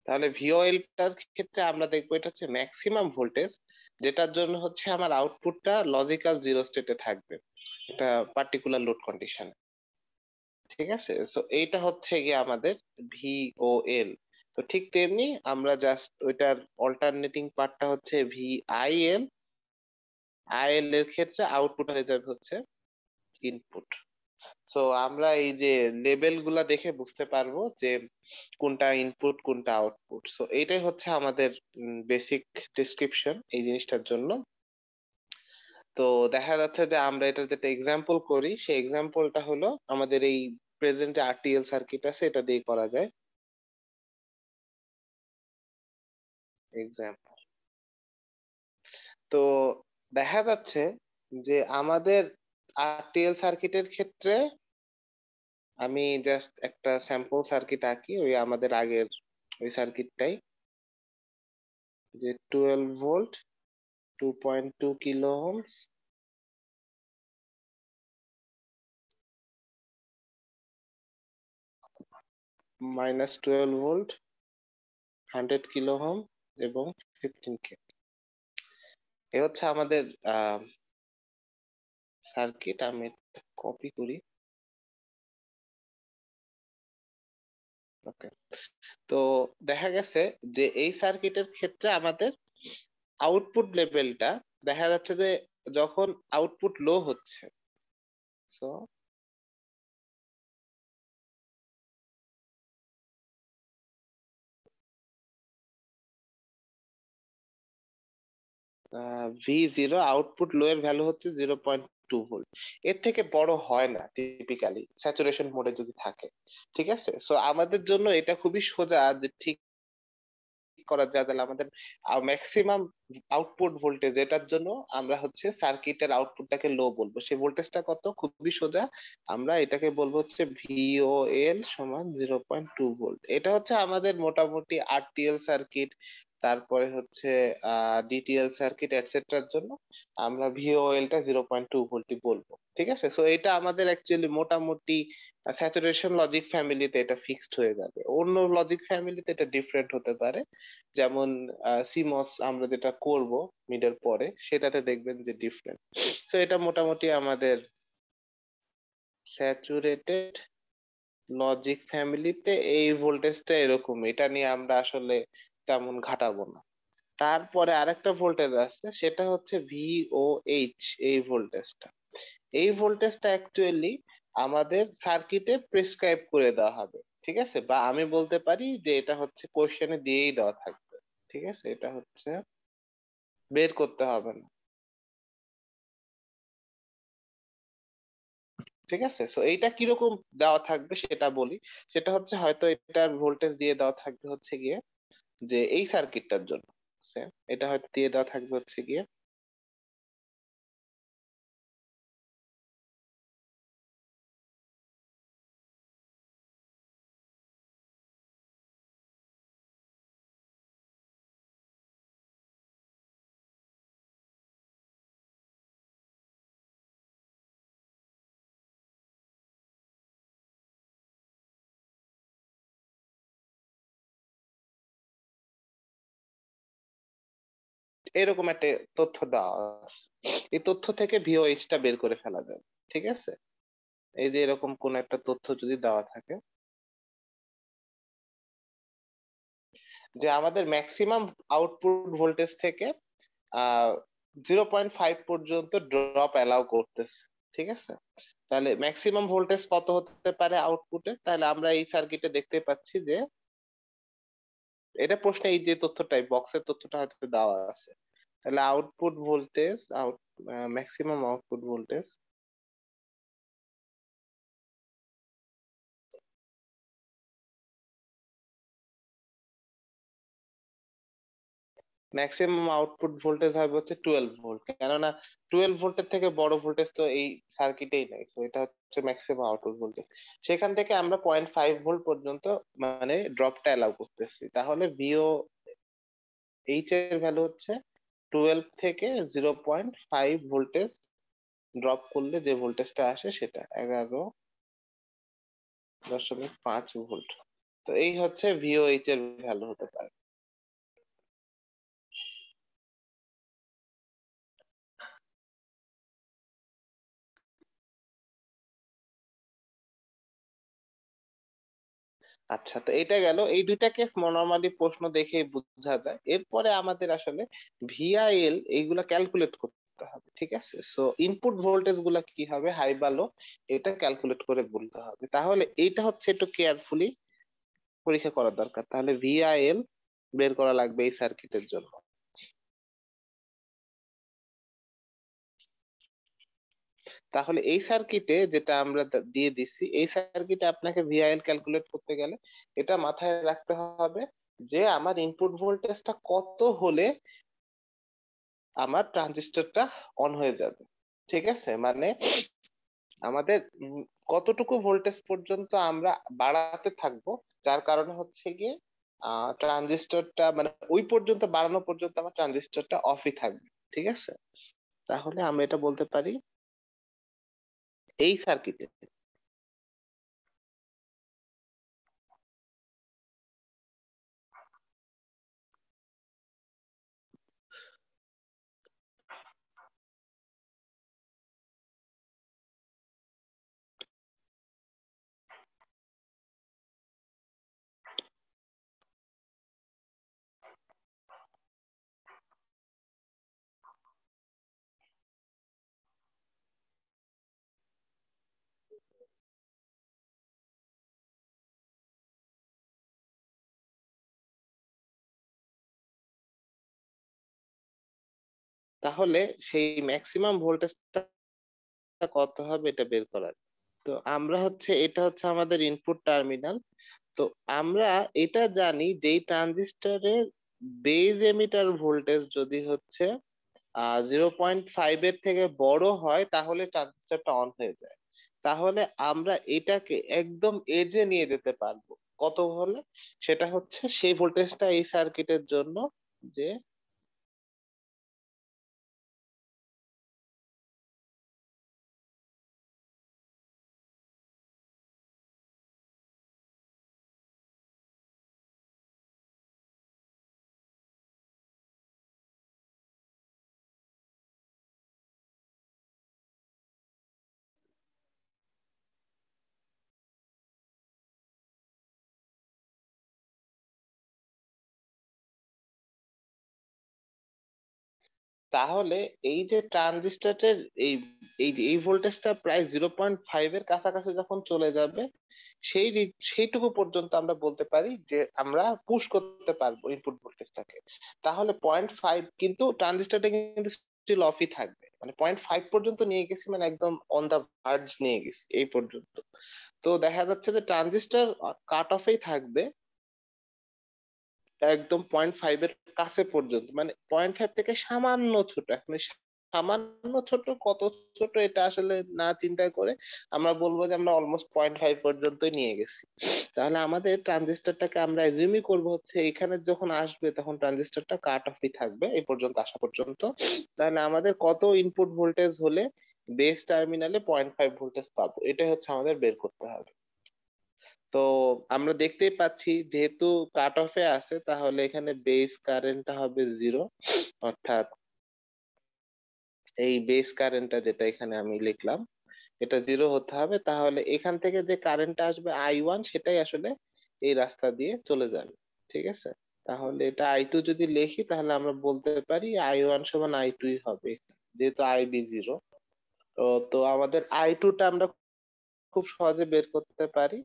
তাহলে ভিওএলটার ক্ষেত্রে আমরা দেখবো এটা হচ্ছে ম্যাক্সিমাম ভোল্টেজ, যেটার জন্য হচ্ছে আমার আউটপুটটা লজিক্যাল জিরো স্টেটে থাকবে এটা পার্টিকুলার লোড কন্ডিশনে। ঠিক আছে, সো এইটা হচ্ছে গিয়ে আমাদের ভিওএল। তো ঠিক তেমনি আমরা জাস্ট ওইটার অল্টারনেটিং পার্টটা হচ্ছে ভিআইএল। আইএল এর ক্ষেত্রে আউটপুট হয়ে যাবে হচ্ছে ইনপুট। সো আমরা এই যে লেবেল গুলা দেখে বুঝতে পারবো যে কোনটা ইনপুট কোনটা আউটপুট। সো এইটাই হচ্ছে আমাদের বেসিক ডিসক্রিপশন এই জিনিসটার জন্য। তো দেখা যাচ্ছে যে আমরা এটা যেটা এক্সাম্পল করি সেই এক্সাম্পলটা হলো আমাদের এই প্রেজেন্ট আরটিএল সার্কিট আছে এটা দিয়ে করা যায় এক্সাম্পল। তো দেখা যাচ্ছে যে আমাদের আরটিএল সার্কিটের ক্ষেত্রে আমি জাস্ট একটা স্যাম্পল সার্কিট আঁকি ওই আমাদের আগের ওই সার্কিটটাই, যে 12 volt 2.2 kilo Ohm's -12 volt 100 kilo ohm এবং 15K। এ হচ্ছে আমাদের সার্কিট। আমি কপি করি। ওকে, তো দেখা গেছে যে এই সার্কিটের ক্ষেত্রে আমাদের আউটপুট লেভেলটা দেখা যাচ্ছে যে যখন আউটপুট লো হচ্ছে, সো V0 আউটপুট লো এর ভ্যালু হচ্ছে 0.2 ভোল্ট। এর থেকে বড় হয় না টিপিক্যালি স্যাচুরেশন মোডে যদি থাকে। ঠিক আছে, সো আমাদের জন্য এটা খুবই সোজা যে ঠিক করা যায়। তাহলে আমাদের ম্যাক্সিমাম আউটপুট ভোল্টেজ এটার জন্য আমরা হচ্ছে সার্কিটের আউটপুটটাকে লো বলবো। সেই ভোল্টেজটা কত? খুবই সোজা, আমরা এটাকে বলবো হচ্ছে ভিওএল সমান 0.2 ভোল্ট। এটা হচ্ছে আমাদের মোটামুটি আরটিএল সার্কিট, তারপরে হচ্ছে ডিটিএল সার্কিট এটসেট্রার জন্য আমরা ভিওএলটা 0.2 ভোল্টই বলবো। ঠিক আছে, সো এটা আমাদের অ্যাকচুয়ালি মোটামুটি স্যাচুরেশন লজিক ফ্যামিলিতে এটা ফিক্সড হয়ে যাবে। অন্য লজিক ফ্যামিলিতে এটা ডিফারেন্ট হতে পারে, যেমন সিমস আমরা যেটা করব মিডের পরে সেটাতে দেখবেন যে ডিফারেন্ট। সো এটা মোটামুটি আমাদের স্যাচুরেটেড লজিক ফ্যামিলিতে এই ভোল্টেজটা এরকম, এটা নিয়ে আমরা আসলে তেমন ঘাটাবো না। তারপরে আরেকটা ভোল্টেজ আছে সেটা হচ্ছে ভিওএইচ। এই ভোল্টেজটা এই ভোল্টেজটা অ্যাকচুয়ালি আমাদের সার্কিটে প্রেসক্রাইব করে দেওয়া হবে। ঠিক আছে, বা আমি বলতে পারি যে এটা হচ্ছে কোশ্চেনে দিয়েই দেওয়া থাকবে। ঠিক আছে, এটা হচ্ছে বের করতে হবে না। ঠিক আছে, সো এইটা কিরকম দেওয়া থাকবে সেটা বলি। সেটা হচ্ছে হয়তো এটার ভোল্টেজ দিয়ে দেওয়া থাকবে হচ্ছে গিয়ে যে এই সার্কিটটার জন্য same, এটা হয়তো দিয়ে দেওয়া থাকবে হচ্ছে গিয়ে এরকম একটা তথ্য দেওয়া আছে। এই তথ্য থেকে ভিওএইচ টা বের করে ফেলা যায়। ঠিক আছে, এই যে এরকম কোন একটা তথ্য যদি দেওয়া থাকে যে আমাদের ম্যাক্সিমাম আউটপুট ভোল্টেজ থেকে 0.5 পর্যন্ত ড্রপ অ্যালাউ করতেছে। ঠিক আছে, তাহলে ম্যাক্সিমাম ভোল্টেজ কত হতে পারে আউটপুটে? তাহলে আমরা এই সার্কিটে দেখতে পাচ্ছি যে এটা প্রশ্নে এই যে তথ্যটাই বক্সের তথ্যটা হয়তো দেওয়া আছে। তাহলে output voltage maximum output voltage maximum output voltage হবে হচ্ছে 12 ভোল্ট, কেননা 12 ভোল্টের থেকে বড় ভোল্টেজ তো এই সার্কিটেই নাই। তো এটা হচ্ছে ম্যাক্সিমাম আউটপুট ভোল্টেজ। সেখান থেকে আমরা 0.5 ভোল্ট পর্যন্ত মানে ড্রপটা অ্যালাউ করতেছি। তাহলে ভিও এইচ এর ভ্যালু হচ্ছে 12 থেকে 0.5 ভোল্টেজ ড্রপ করলে যে ভোল্টেজটা আসে সেটা 11.5 ভোল্ট। তো এই হচ্ছে ভিওএইচ এর ভ্যালু হতে পারে। আচ্ছা, তো এটা গেল, এই দুইটা কেস নর্মালি প্রশ্ন দেখে বোঝা যায়। এরপরে আমাদের আসলে ভিআইএল এইগুলা ক্যালকুলেট করতে হবে, ঠিক আছে? সো ইনপুট ভোল্টেজ গুলা কি হবে, হাই বা লো, এটা ক্যালকুলেট করে বলতে হবে। তাহলে এইটা হচ্ছে একটু কেয়ারফুলি পরীক্ষা করা দরকার। তাহলে ভিআইএল বের করা লাগবে এই সার্কিটের জন্য। তাহলে এই সার্কিটে যেটা আমরা দিয়ে দিচ্ছি, এই সার্কিটে আপনাকে ভিআইএল ক্যালকুলেট করতে গেলে এটা মাথায় রাখতে হবে যে আমার ইনপুট ভোল্টেজটা কত হলে আমার ট্রানজিস্টরটা অন হয়ে যাবে, ঠিক আছে? মানে আমাদের কতটুকু ভোল্টেজ পর্যন্ত আমরা বাড়াতে থাকবো, যার কারণে হচ্ছে গিয়ে ট্রানজিস্টরটা মানে ওই পর্যন্ত বাড়ানো পর্যন্ত আমার ট্রানজিস্টরটা অফই থাকবে, ঠিক আছে? তাহলে আমরা এটা বলতে পারি এই সার্কিটে তাহলে সেই ম্যাক্সিমাম ভোল্টেজটা কত হবে এটা বের করার। তো আমরা হচ্ছে, এটা হচ্ছে আমাদের ইনপুট টার্মিনাল। তো আমরা এটা জানি যে এই ট্রানজিস্টরের বেজ এমিটার ভোল্টেজ যদি হচ্ছে 0.5 এর থেকে বড় হয় তাহলে ট্রানজিস্টরটা অন হয়ে যায়। তাহলে আমরা এটাকে একদম এজে নিয়ে যেতে পারবো কত হলে, সেটা হচ্ছে সেই ভোল্টেজটা এই সার্কিটের জন্য যে তাহলে এই যে ট্রানজিস্টরের এই এই ভোল্টেজটা প্রায় 0.5 এর কাছাকাছি যখন চলে যাবে, সেইটুকু পর্যন্ত আমরা বলতে পারি যে আমরা পুশ করতে পারবো ইনপুট ভোল্টেজটাকে। তাহলে 0.5 কিন্তু ট্রানজিস্টরটা কিন্তু স্টিল অফই থাকবে, মানে 0.5 পর্যন্ত নিয়ে গেছি, মানে একদম অন দা ভার্জ নিয়ে গেছি এই পর্যন্ত। তো দেখা যাচ্ছে যে ট্রানজিস্টর কাট অফেই থাকবে একদম 0.5 এর কাছে পর্যন্ত, মানে 0.5 থেকে সামান্য ছোট। এখন এই সামান্য ছোট কত ছোট এটা আসলে না চিন্তা করে আমরা বলবো যে আমরা অলমোস্ট 0.5 পর্যন্তই নিয়ে গেছি। তাহলে আমাদের ট্রানজিস্টরটাকে আমরা এজিউমই করবো হচ্ছে এখানে যখন আসবে তখন ট্রানজিস্টরটা কাট অফই থাকবে এই পর্যন্ত আসা পর্যন্ত। তাহলে আমাদের কত ইনপুট ভোল্টেজ হলে বেস টার্মিনালে 0.5 ভোল্টেজ পাবো, এটাই হচ্ছে আমাদের বের করতে হবে। তো আমরা দেখতেই পাচ্ছি যেহেতু কাট অফে আছে, তাহলে এখানে বেস কারেন্টটা হবে 0, অর্থাৎ এই বেস কারেন্টটা যেটা এখানে আমি লিখলাম এটা 0 হতে হবে। তাহলে এখান থেকে যে কারেন্টটা আসবে I1 সেটাই আসলে এই রাস্তা দিয়ে চলে যাবে, ঠিক আছে? তাহলে এটা I2 যদি লিখি তাহলে আমরা বলতে পারি I1 সমান I2 হবে, যেহেতু IB 0। তো তো আমাদের I2 টা আমরা খুব সহজে বের করতে পারি,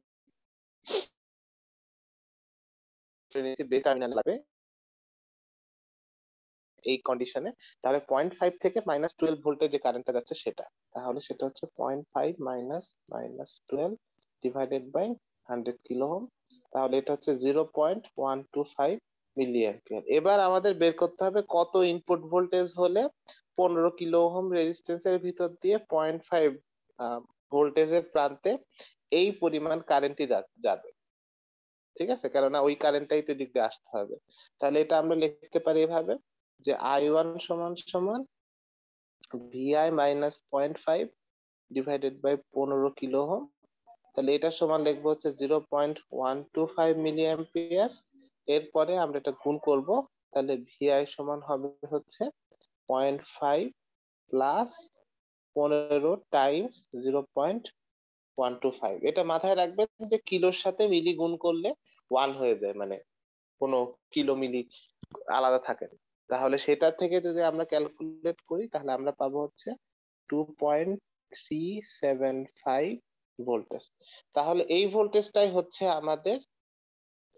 বেস টার্মিনাল লাগবে এই কন্ডিশনে। তাহলে 0.5 থেকে -12 ভোল্টের যে কারেন্টটা যাচ্ছে সেটা, তাহলে সেটা হচ্ছে 0.5 minus -12 divided by 100 kilo ohm. তাহলে এটা হচ্ছে 0.125 মিলি অ্যাম্পিয়ার। এবার আমাদের বের করতে হবে কত ইনপুট ভোল্টেজ হলে 15 কিলো ওহম রেজিস্ট্যান্সের ভিতর দিয়ে 0.5 ভোল্টেজের প্রান্তে এই পরিমাণ কারেন্টই যাবে, ঠিক আছে? কেননা ওই কারেন্টটাই তো দিক দিয়ে আসতে হবে। তাহলে এটা আমরা লিখতে পারি এভাবে যে I1 সমান সমান VI minus 0.5 divided by 15 kilo ohm. তাহলে এটা সমান লিখবো হচ্ছে 0.125 মিলি অ্যাম্পিয়ার। এরপরে আমরা এটা গুণ করব, তাহলে ভিআই সমান হবে হচ্ছে 0.5 প্লাস 15 টাইমস 0.125। এটা মাথায় রাখবেন যে কিলোর সাথে মিলি গুণ করলে 1 হয়ে যায়, মানে কোনো কিলো মিলি আলাদা থাকে না। তাহলে সেটা থেকে যদি আমরা ক্যালকুলেট করি তাহলে আমরা পাবো হচ্ছে 2.375 ভোল্টেজ। তাহলে এই ভোল্টেজটাই হচ্ছে আমাদের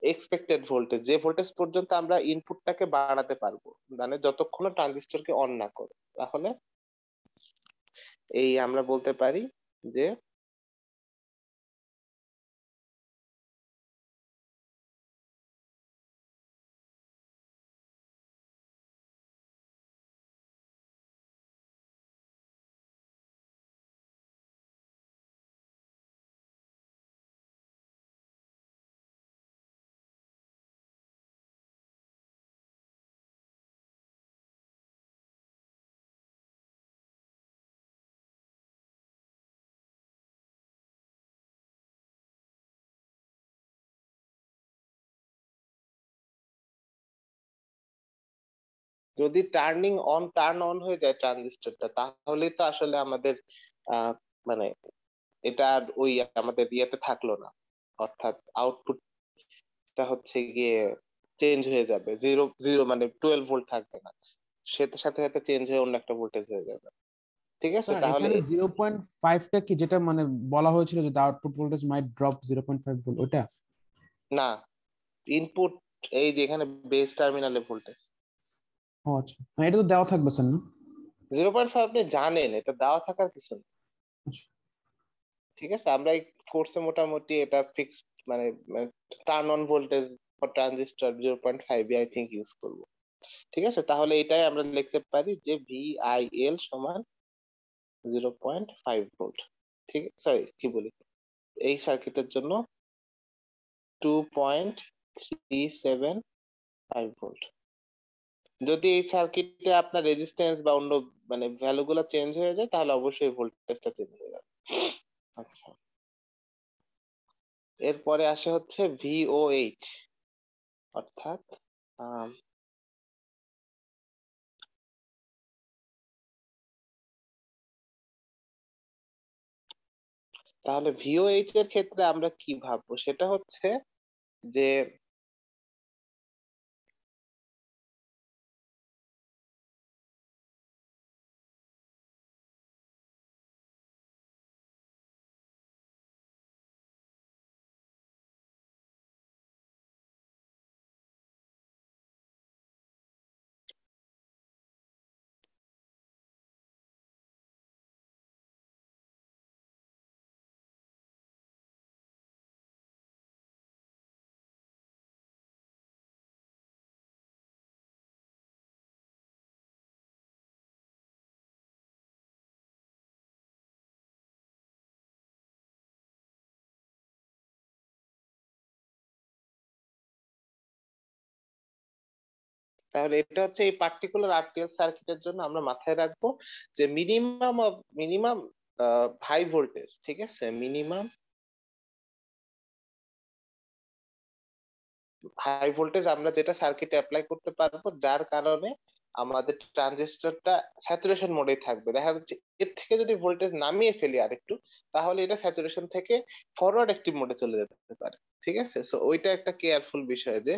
এক্সপেক্টেড ভোল্টেজ, যে ভোল্টেজ পর্যন্ত আমরা ইনপুটটাকে বাড়াতে পারবো, মানে যতক্ষণ ট্রানজিস্টরকে অন না করে। তাহলে এই আমরা বলতে পারি যে যদি টার্ন অন হয়ে যায় ট্রানজিস্টরটা, তাহলে তো আসলে আমাদের আহ মানে এটা আর ওই আমাদের ইয়েতে থাকলো না, অর্থাৎ আউটপুটটা হচ্ছে গিয়ে চেঞ্জ হয়ে যাবে, জিরো জিরো মানে 12 ভোল্ট থাকবে না, সেটার সাথে সাথে চেঞ্জ হয়ে অন্য একটা ভোল্টেজ হয়ে যাবে। ঠিক আছে, স্যার তাহলে এখানে 0.5টা কি, যেটা মানে বলা হয়েছিল যে আউটপুট ভোল্টেজ মাইট ড্রপ 0.5 ভোল্ট, ওটা? না, ইনপুট এই যে এখানে বেস টার্মিনালে ভোল্টেজ ও আচ্ছা, মানে এটা তো দেওয়া থাকবে স্যার, না? 0.5 আপনি জানেন, এটা দেওয়া থাকার কিছু নেই। আচ্ছা। ঠিক আছে, আমরা এই কোর্সে মোটামুটি এটা ফিক্স, মানে turn on voltage for transistor 0.5 I think use করবো। ঠিক আছে, তাহলে এটাই আমরা লিখতে পারি যে ভিআইএল সমান 0.5 ভোল্ট। ঠিক, সরি কি বলি, এই সার্কিটের জন্য 2.375 ভোল্ট। যদি এই সার্কিটে আপনার রেজিস্ট্যান্স বা অন্য মানে ভ্যালু গুলো চেঞ্জ হয়ে যায় তাহলে অবশ্যই ভোল্টেজটা চেঞ্জ হয়ে যাবে। আচ্ছা, এরপরে আসে হচ্ছে VOH, অর্থাৎ আম, তাহলে VOH এর ক্ষেত্রে আমরা কি ভাববো, সেটা হচ্ছে যে তাহলে এটা হচ্ছে এই পার্টিকুলার আরটিএল সার্কিটের জন্য আমরা মাথায় রাখবো যে মিনিমাম হাই ভোল্টেজ, ঠিক আছে, মিনিমাম হাই ভোল্টেজ আমরা যেটা সার্কিটে অ্যাপ্লাই করতে পারবো, যার কারণে আমাদের ট্রানজিস্টরটা স্যাচুরেশন মোডে থাকবে। দেখা যাচ্ছে এর থেকে যদি ভোল্টেজ নামিয়ে ফেলি আরেকটু, তাহলে এটা স্যাচুরেশন থেকে ফরওয়ার্ড অ্যাক্টিভ মোডে চলে যেতে পারে। ঠিক আছে, সো ওইটা একটা কেয়ারফুল বিষয় যে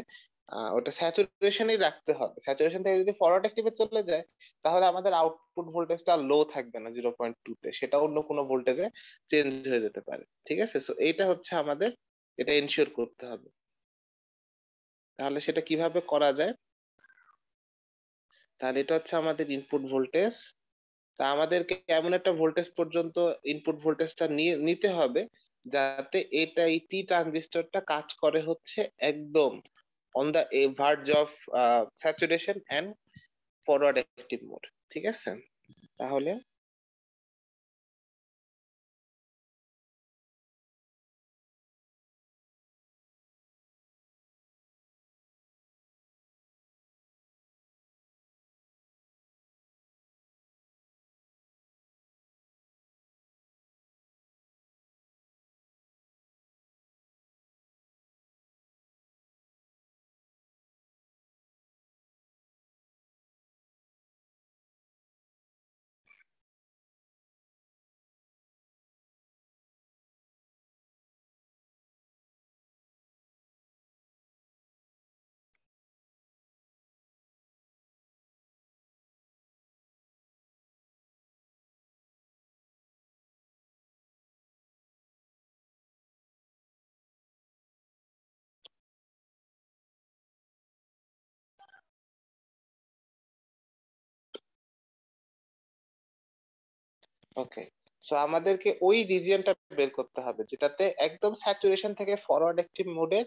ওটা স্যাচুরেশনই রাখতে হবে। স্যাচুরেশন থেকে যদি ফরওয়ার্ড অ্যাক্টিভে চলে যায় তাহলে আমাদের আউটপুট ভোল্টেজটা লো থাকবে না 0.2 তে, সেটা অন্য কোনো ভোল্টেজে চেঞ্জ হয়ে যেতে পারে। ঠিক আছে, সো এইটা হচ্ছে আমাদের, এটা এনশিওর করতে হবে। তাহলে সেটা কিভাবে করা যায়, তাহলে এটা হচ্ছে আমাদের ইনপুট ভোল্টেজ। তা আমাদেরকে এমন একটা ভোল্টেজ পর্যন্ত ইনপুট ভোল্টেজটা নিতে হবে যাতে এই টি ট্রানজিস্টরটা কাজ করে হচ্ছে একদম on the verge of saturation and forward active mode. ঠিক আছে, তাহলে ওকে, সো আমাদেরকে ওই রিজিয়নটা বের করতে হবে যেটাতে একদম স্যাচুরেশন থেকে ফরওয়ার্ড অ্যাক্টিভ মোডে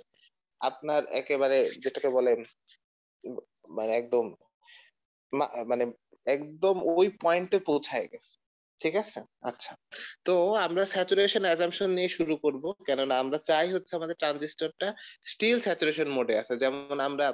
আপনার একেবারে যেটাকে বলে উম, মানে একদম মানে একদম ওই পয়েন্টে পৌঁছায় গেছে। ঠিক আছে, আচ্ছা। তো আমরা স্যাচুরেশন অ্যাজাম্পশন নিয়ে শুরু করব, কেননা আমরা চাই হচ্ছে আমাদের ট্রানজিস্টরটা স্টিল স্যাচুরেশন মোডে আছে। যেমন আমরা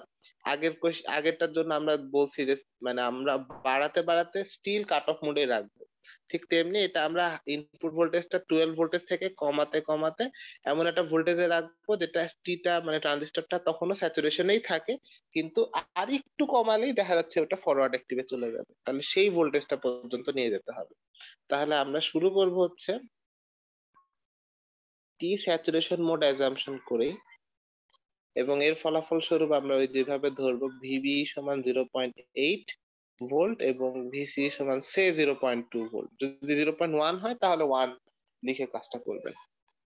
আগেরটার জন্য আমরা বলছি যে মানে আমরা বাড়াতে বাড়াতে স্টিল কাট অফ মোডে রাখবো, ঠিক তেমনি এটা আমরা ইনপুট ভোল্টেজটা 12 ভোল্টেজ থেকে কমাতে কমাতে এমন একটা ভোল্টেজে রাখবো যেটা টিটা মানে ট্রানজিস্টরটা তখনও স্যাচুরেশনেই থাকে, কিন্তু আর একটু কমালেই দেখা যাচ্ছে ওটা ফরওয়ার্ড অ্যাক্টিভে চলে যাবে। তাহলে সেই ভোল্টেজটা পর্যন্ত নিয়ে যেতে হবে। তাহলে আমরা শুরু করব হচ্ছে টি স্যাচুরেশন মোড অ্যাজাম্পশন করে, এবং এর ফলাফল স্বরূপ আমরা ওই যেভাবে ধরবো ভিবি সমান 0.8 ভোল্ট এবং ভিসি সমান সে 0.2 ভোল্ট। যদি 0.1 হয় তাহলে 1 লিখে কাজটা করবেন।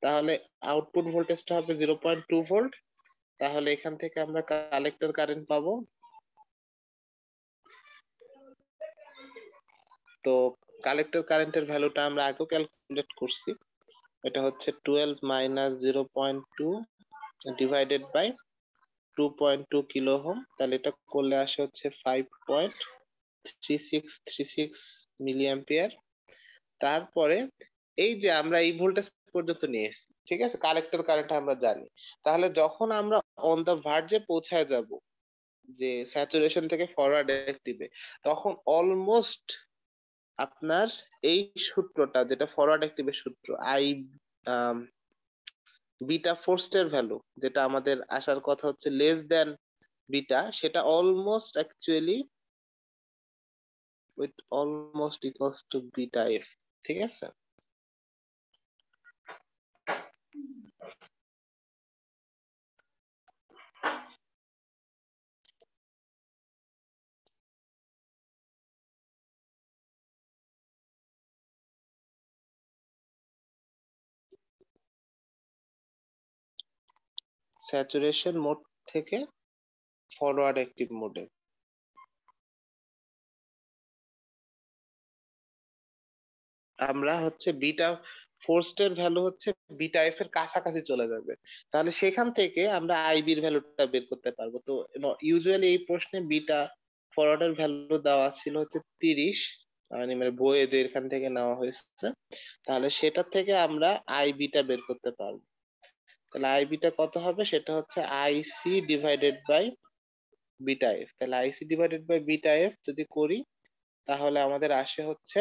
তাহলে আউটপুট ভোল্টেজটা হবে 0.2 ভোল্ট। তাহলে এখান থেকে আমরা কালেক্টর কারেন্ট পাবো। তো কালেক্টর কারেন্টের ভ্যালুটা আমরা আগেও ক্যালকুলেট করছি, এটা হচ্ছে 12 minus 0.2 divided by 2.2 kilo ohm. তাহলে এটা করলে আসে হচ্ছে 5.3636 মিলি অ্যাম্পিয়ার। তারপরে এই যে আমরা এই ভোল্টেজ পর্যন্ত নিয়ে এসেছি, ঠিক আছে, কালেক্টর কারেন্ট আমরা জানি। তাহলে যখন আমরা অন দা ভার্জে পৌঁছায় যাব যে স্যাচুরেশন থেকে ফরওয়ার্ড অ্যাক্টিভে, তখন অলমোস্ট আপনার এই সূত্রটা যেটা ফরওয়ার্ড অ্যাক্টিভের সূত্র আই বিটা ফোর্সড ভ্যালু, যেটা আমাদের আসার কথা হচ্ছে লেস দেন বিটা, সেটা almost actually with almost equals to beta F. ঠিক আছে, স্যাচুরেশন মোড থেকে ফরওয়ার্ড অ্যাক্টিভ মোডে আমরা হচ্ছে বিটা ফোর্সড ভ্যালু হচ্ছে বিটা এফ এর কাছাকাছি চলে যাবে। তাহলে সেখান থেকে আমরা আইবির ভ্যালুটা বের করতে পারবো। তো ইউজুয়ালি এই প্রশ্নে বিটা ফরওয়ার্ড এর ভ্যালু দেওয়া ছিল হচ্ছে 30, মানে বইয়ে যে এখান থেকে নেওয়া হয়েছে। তাহলে সেটা থেকে আমরা আইবিটা বের করতে পারবো। তাহলে আইবিটা কত হবে, সেটা হচ্ছে IC divided by beta F. তাহলে IC divided by beta F যদি করি তাহলে আমাদের আসে হচ্ছে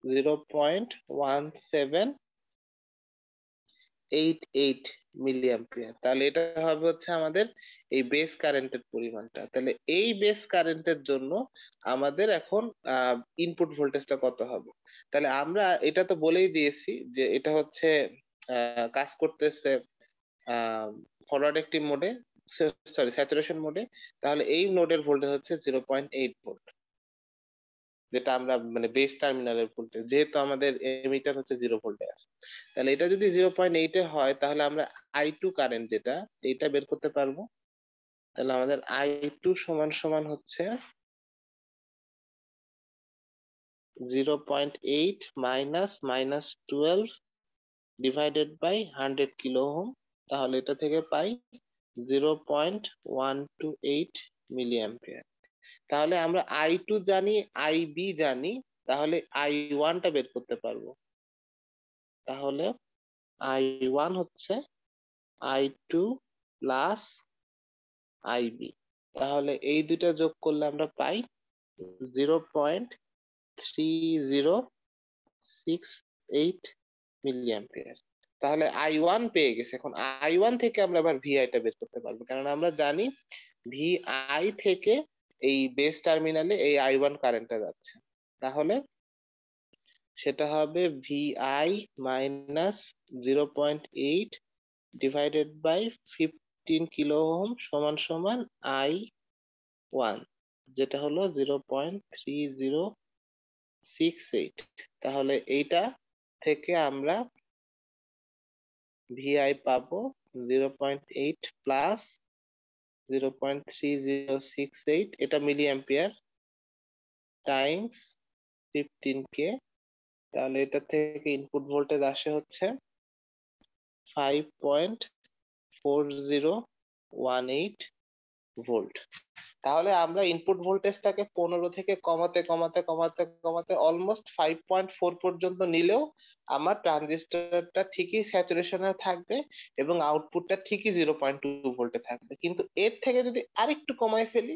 0.1788 মিলি অ্যাম্পিয়ার। তাহলে এটা হবে হচ্ছে আমাদের এই বেস কারেন্টের পরিমাণটা। তাহলে এই বেস কারেন্টের জন্য আমাদের এখন ইনপুট ভোল্টেজটা কত হবে। তাহলে আমরা এটা তো বলেই দিয়েছি যে এটা হচ্ছে কাজ করতেছে ফরওয়ার্ড অ্যাক্টিভ মোডে, সরি স্যাচুরেশন মোডে। তাহলে এই নোডের ভোল্টেজ হচ্ছে 0.8 ভোল্ট, যেটা আমরা মানে বেস টার্মিনালের ভোল্টেজ, যেহেতু আমাদের এমিটার হচ্ছে 0 ভোল্টে আছে। তাহলে এটা যদি 0.8 এ হয় তাহলে আমরা আই টু কারেন্ট যেটা এইটা বের করতে পারবো। তাহলে আমাদের আই টু সমান সমান হচ্ছে 0.8 minus minus 12 divided by 100 kilo ohm. তাহলে এটা থেকে পাই 0.128 মিলি অ্যাম্পিয়ার। তাহলে আমরা আই টু জানি, আই বি জানি, তাহলে আই ওয়ানটা বের করতে পারবো। তাহলে আই ওয়ান হচ্ছে আই টু প্লাস আইবি। তাহলে এই দুইটা যোগ করলে আমরা পাই 0.3068 মিলি অ্যাম্পিয়ার। তাহলে আই ওয়ান পেয়ে গেছে। এখন আই ওয়ান থেকে আমরা আবার ভিআইটা বের করতে পারবো, কারণ আমরা জানি ভিআই থেকে এই বেস টার্মিনালে এই আই ওয়ান কারেন্টটা যাচ্ছে। তাহলে সেটা হবে V I minus 0.8 divided by 15 kilo ohm সমান সমান আই ওয়ান, যেটা হলো 0.3068। তাহলে এইটা থেকে আমরা ভিআই পাবো 0.8 প্লাস 0.3068, এটা মিলি অ্যাম্পিয়ার টাইমস 15K তাহলে এটা থেকে ইনপুট ভোল্টেজ আসে হচ্ছে 5.4018 ভোল্ট। তাহলে আমরা ইনপুট ভোল্টেজটাকে 15 থেকে কমাতে কমাতে কমাতে কমাতে অলমোস্ট 5.4 পর্যন্ত নিলেও আমার ট্রানজিস্টরটা ঠিকই স্যাচুরেশনে থাকবে এবং আউটপুটটা ঠিকই 0.2 ভোল্টে থাকবে। কিন্তু এর থেকে যদি আরেকটু কমায় ফেলি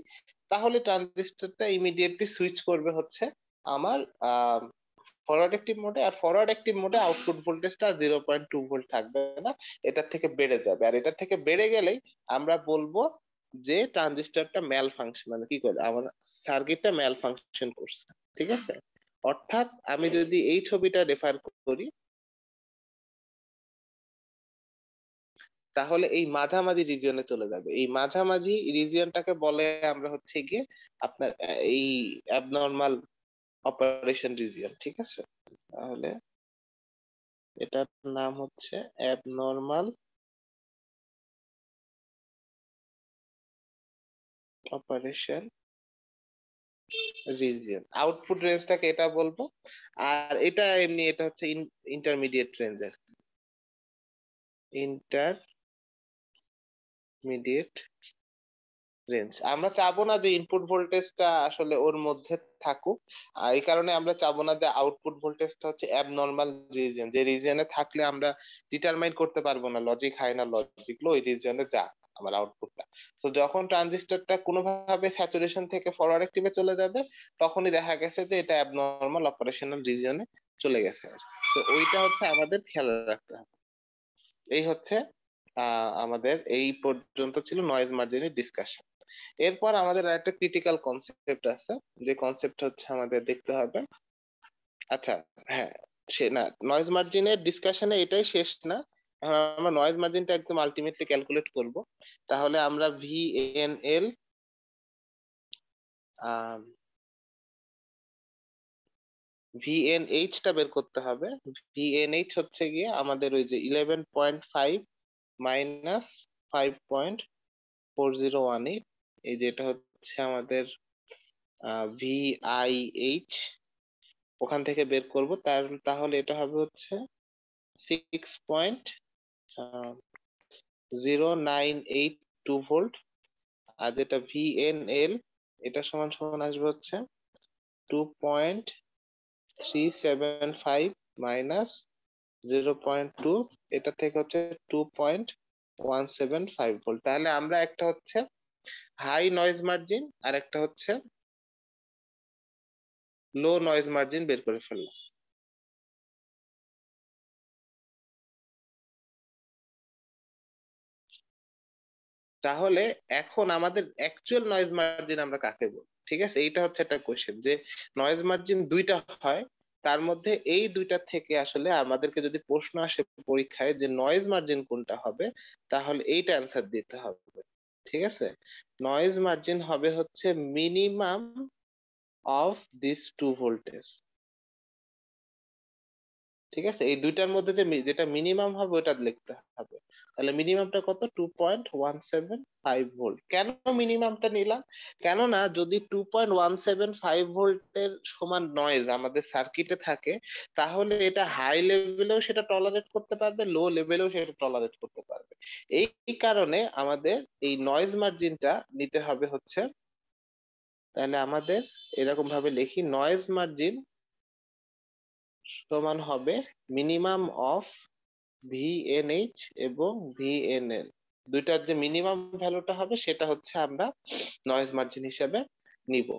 তাহলে ট্রানজিস্টরটা ইমিডিয়েটলি সুইচ করবে হচ্ছে আমার ফরওয়ার্ড অ্যাক্টিভ মোডে, আর ফরওয়ার্ড অ্যাক্টিভ মোডে আউটপুট ভোল্টেজটা 0.2 ভোল্ট থাকবে না, এটার থেকে বেড়ে যাবে। আর এটার থেকে বেড়ে গেলেই আমরা বলবো যে ট্রানজিস্টরটা ম্যাল ফাংশন, মানে কি করে আমার সার্কিটটা ম্যাল ফাংশন করছে। ঠিক আছে, অর্থাৎ আমি যদি এই ছবিটা রেফার করি তাহলে এই মাঝামাঝি রিজিয়নে চলে যাবে। এই মাঝামাঝি রিজিয়নটাকে বলে আমরা হচ্ছে গিয়ে আপনার এই অ্যাবনর্মাল অপারেশন রিজিয়ন। ঠিক আছে, তাহলে এটার নাম হচ্ছে অ্যাবনর্মাল অপারেশন রিজিয়ন। আউটপুট রেঞ্জটাকে এটা বলবো, আর এটা এমনি এটা হচ্ছে ইন্টারমিডিয়েট রেঞ্জের, ইন্টারমিডিয়েট রেঞ্জ। আমরা চাবো না যে ইনপুট ভোল্টেজটা আসলে ওর মধ্যে থাকুক, আর এই কারণে আমরা চাবো না যে আউটপুট ভোল্টেজটা হচ্ছে অ্যাবনর্মাল রিজিয়ন, যে রিজিয়নে থাকলে আমরা ডিটারমাইন করতে পারবো না লজিক হাই না লজিক লো, ওই রিজিয়নে যা আমার আউটপুটটা। তো যখন ট্রানজিস্টরটা কোনোভাবে স্যাচুরেশন থেকে ফরওয়ার্ড অ্যাক্টিভে চলে যাবে তখনই দেখা গেছে যে এটা অ্যাবনর্মাল অপারেশনাল রিজিয়নে চলে গেছে। তো ওইটা হচ্ছে আমাদের খেয়াল রাখতে হবে। এই হচ্ছে আমাদের এই পর্যন্ত ছিল নয়েজ মার্জিনের ডিসকাশন। এরপর আমাদের একটা ক্রিটিক্যাল কনসেপ্ট আছে, যে কনসেপ্ট হচ্ছে আমাদের দেখতে হবে। আচ্ছা, হ্যাঁ, সে না, নয়েজ মার্জিনের ডিসকাশনে এটাই শেষ না, এখন আমরা নয়েজ মার্জিনটা একদম আলটিমেটলি ক্যালকুলেট করব। তাহলে আমরা ভিএনএল ভিএনএইচ টা বের করতে হবে। ভিএনএইচ হচ্ছে গিয়ে আমাদের ওই যে 11.5 মাইনাস 5.4018, এই যেটা হচ্ছে আমাদের ভিআইএইচ, ওখান থেকে বের করব। তাহলে এটা হবে হচ্ছে 6.0982 ভোল্ট। আর যেটা ভিএনএল এটা সমান সমান আসবে হচ্ছে 2.375 মাইনাস 0.2, এটা থেকে হচ্ছে 2.175 ভোল্ট। তাহলে আমরা একটা হচ্ছে হাই নয়েজ মার্জিন আর একটা হচ্ছে লো নয়েজ মার্জিন বের করে ফেললাম। তাহলে এখন আমাদের অ্যাকচুয়াল নয়েজ মার্জিন আমরা কাকে বলবো? ঠিক আছে, এইটা হচ্ছে একটা কোশ্চেন, যে নয়েজ মার্জিন দুইটা হয়, তার মধ্যে এই দুইটা থেকে আসলে আমাদেরকে যদি প্রশ্ন আসে পরীক্ষায় যে নয়েজ মার্জিন কোনটা হবে, তাহলে এইটা অ্যান্সার দিতে হবে। ঠিক আছে, নয়েজ মার্জিন হবে হচ্ছে minimum of this two voltage. ঠিক আছে, এই দুইটার মধ্যে যেটা মিনিমাম হবে ওটা লিখতে হবে। তাহলে মিনিমামটা কত? 2.175 ভোল্ট। কেন মিনিমামটা নিলাম? কেননা যদি 2.175 ভোল্টের সমান নয়েজ আমাদের সার্কিটে থাকে তাহলে এটা হাই লেভেলেও সেটা টলারেট করতে পারবে, লো লেভেলেও সেটা টলারেট করতে পারবে। এই কারণে আমাদের এই নয়েজ মার্জিনটা নিতে হবে হচ্ছে, তাহলে আমাদের এরকম ভাবে লিখি, নয়েজ মার্জিন সমান হবে মিনিমাম অফ ভিএনএইচ এবং ভিএনএল, দুইটার যে মিনিমাম ভ্যালুটা হবে সেটা হচ্ছে আমরা নয়েজ মার্জিন হিসেবে নিব।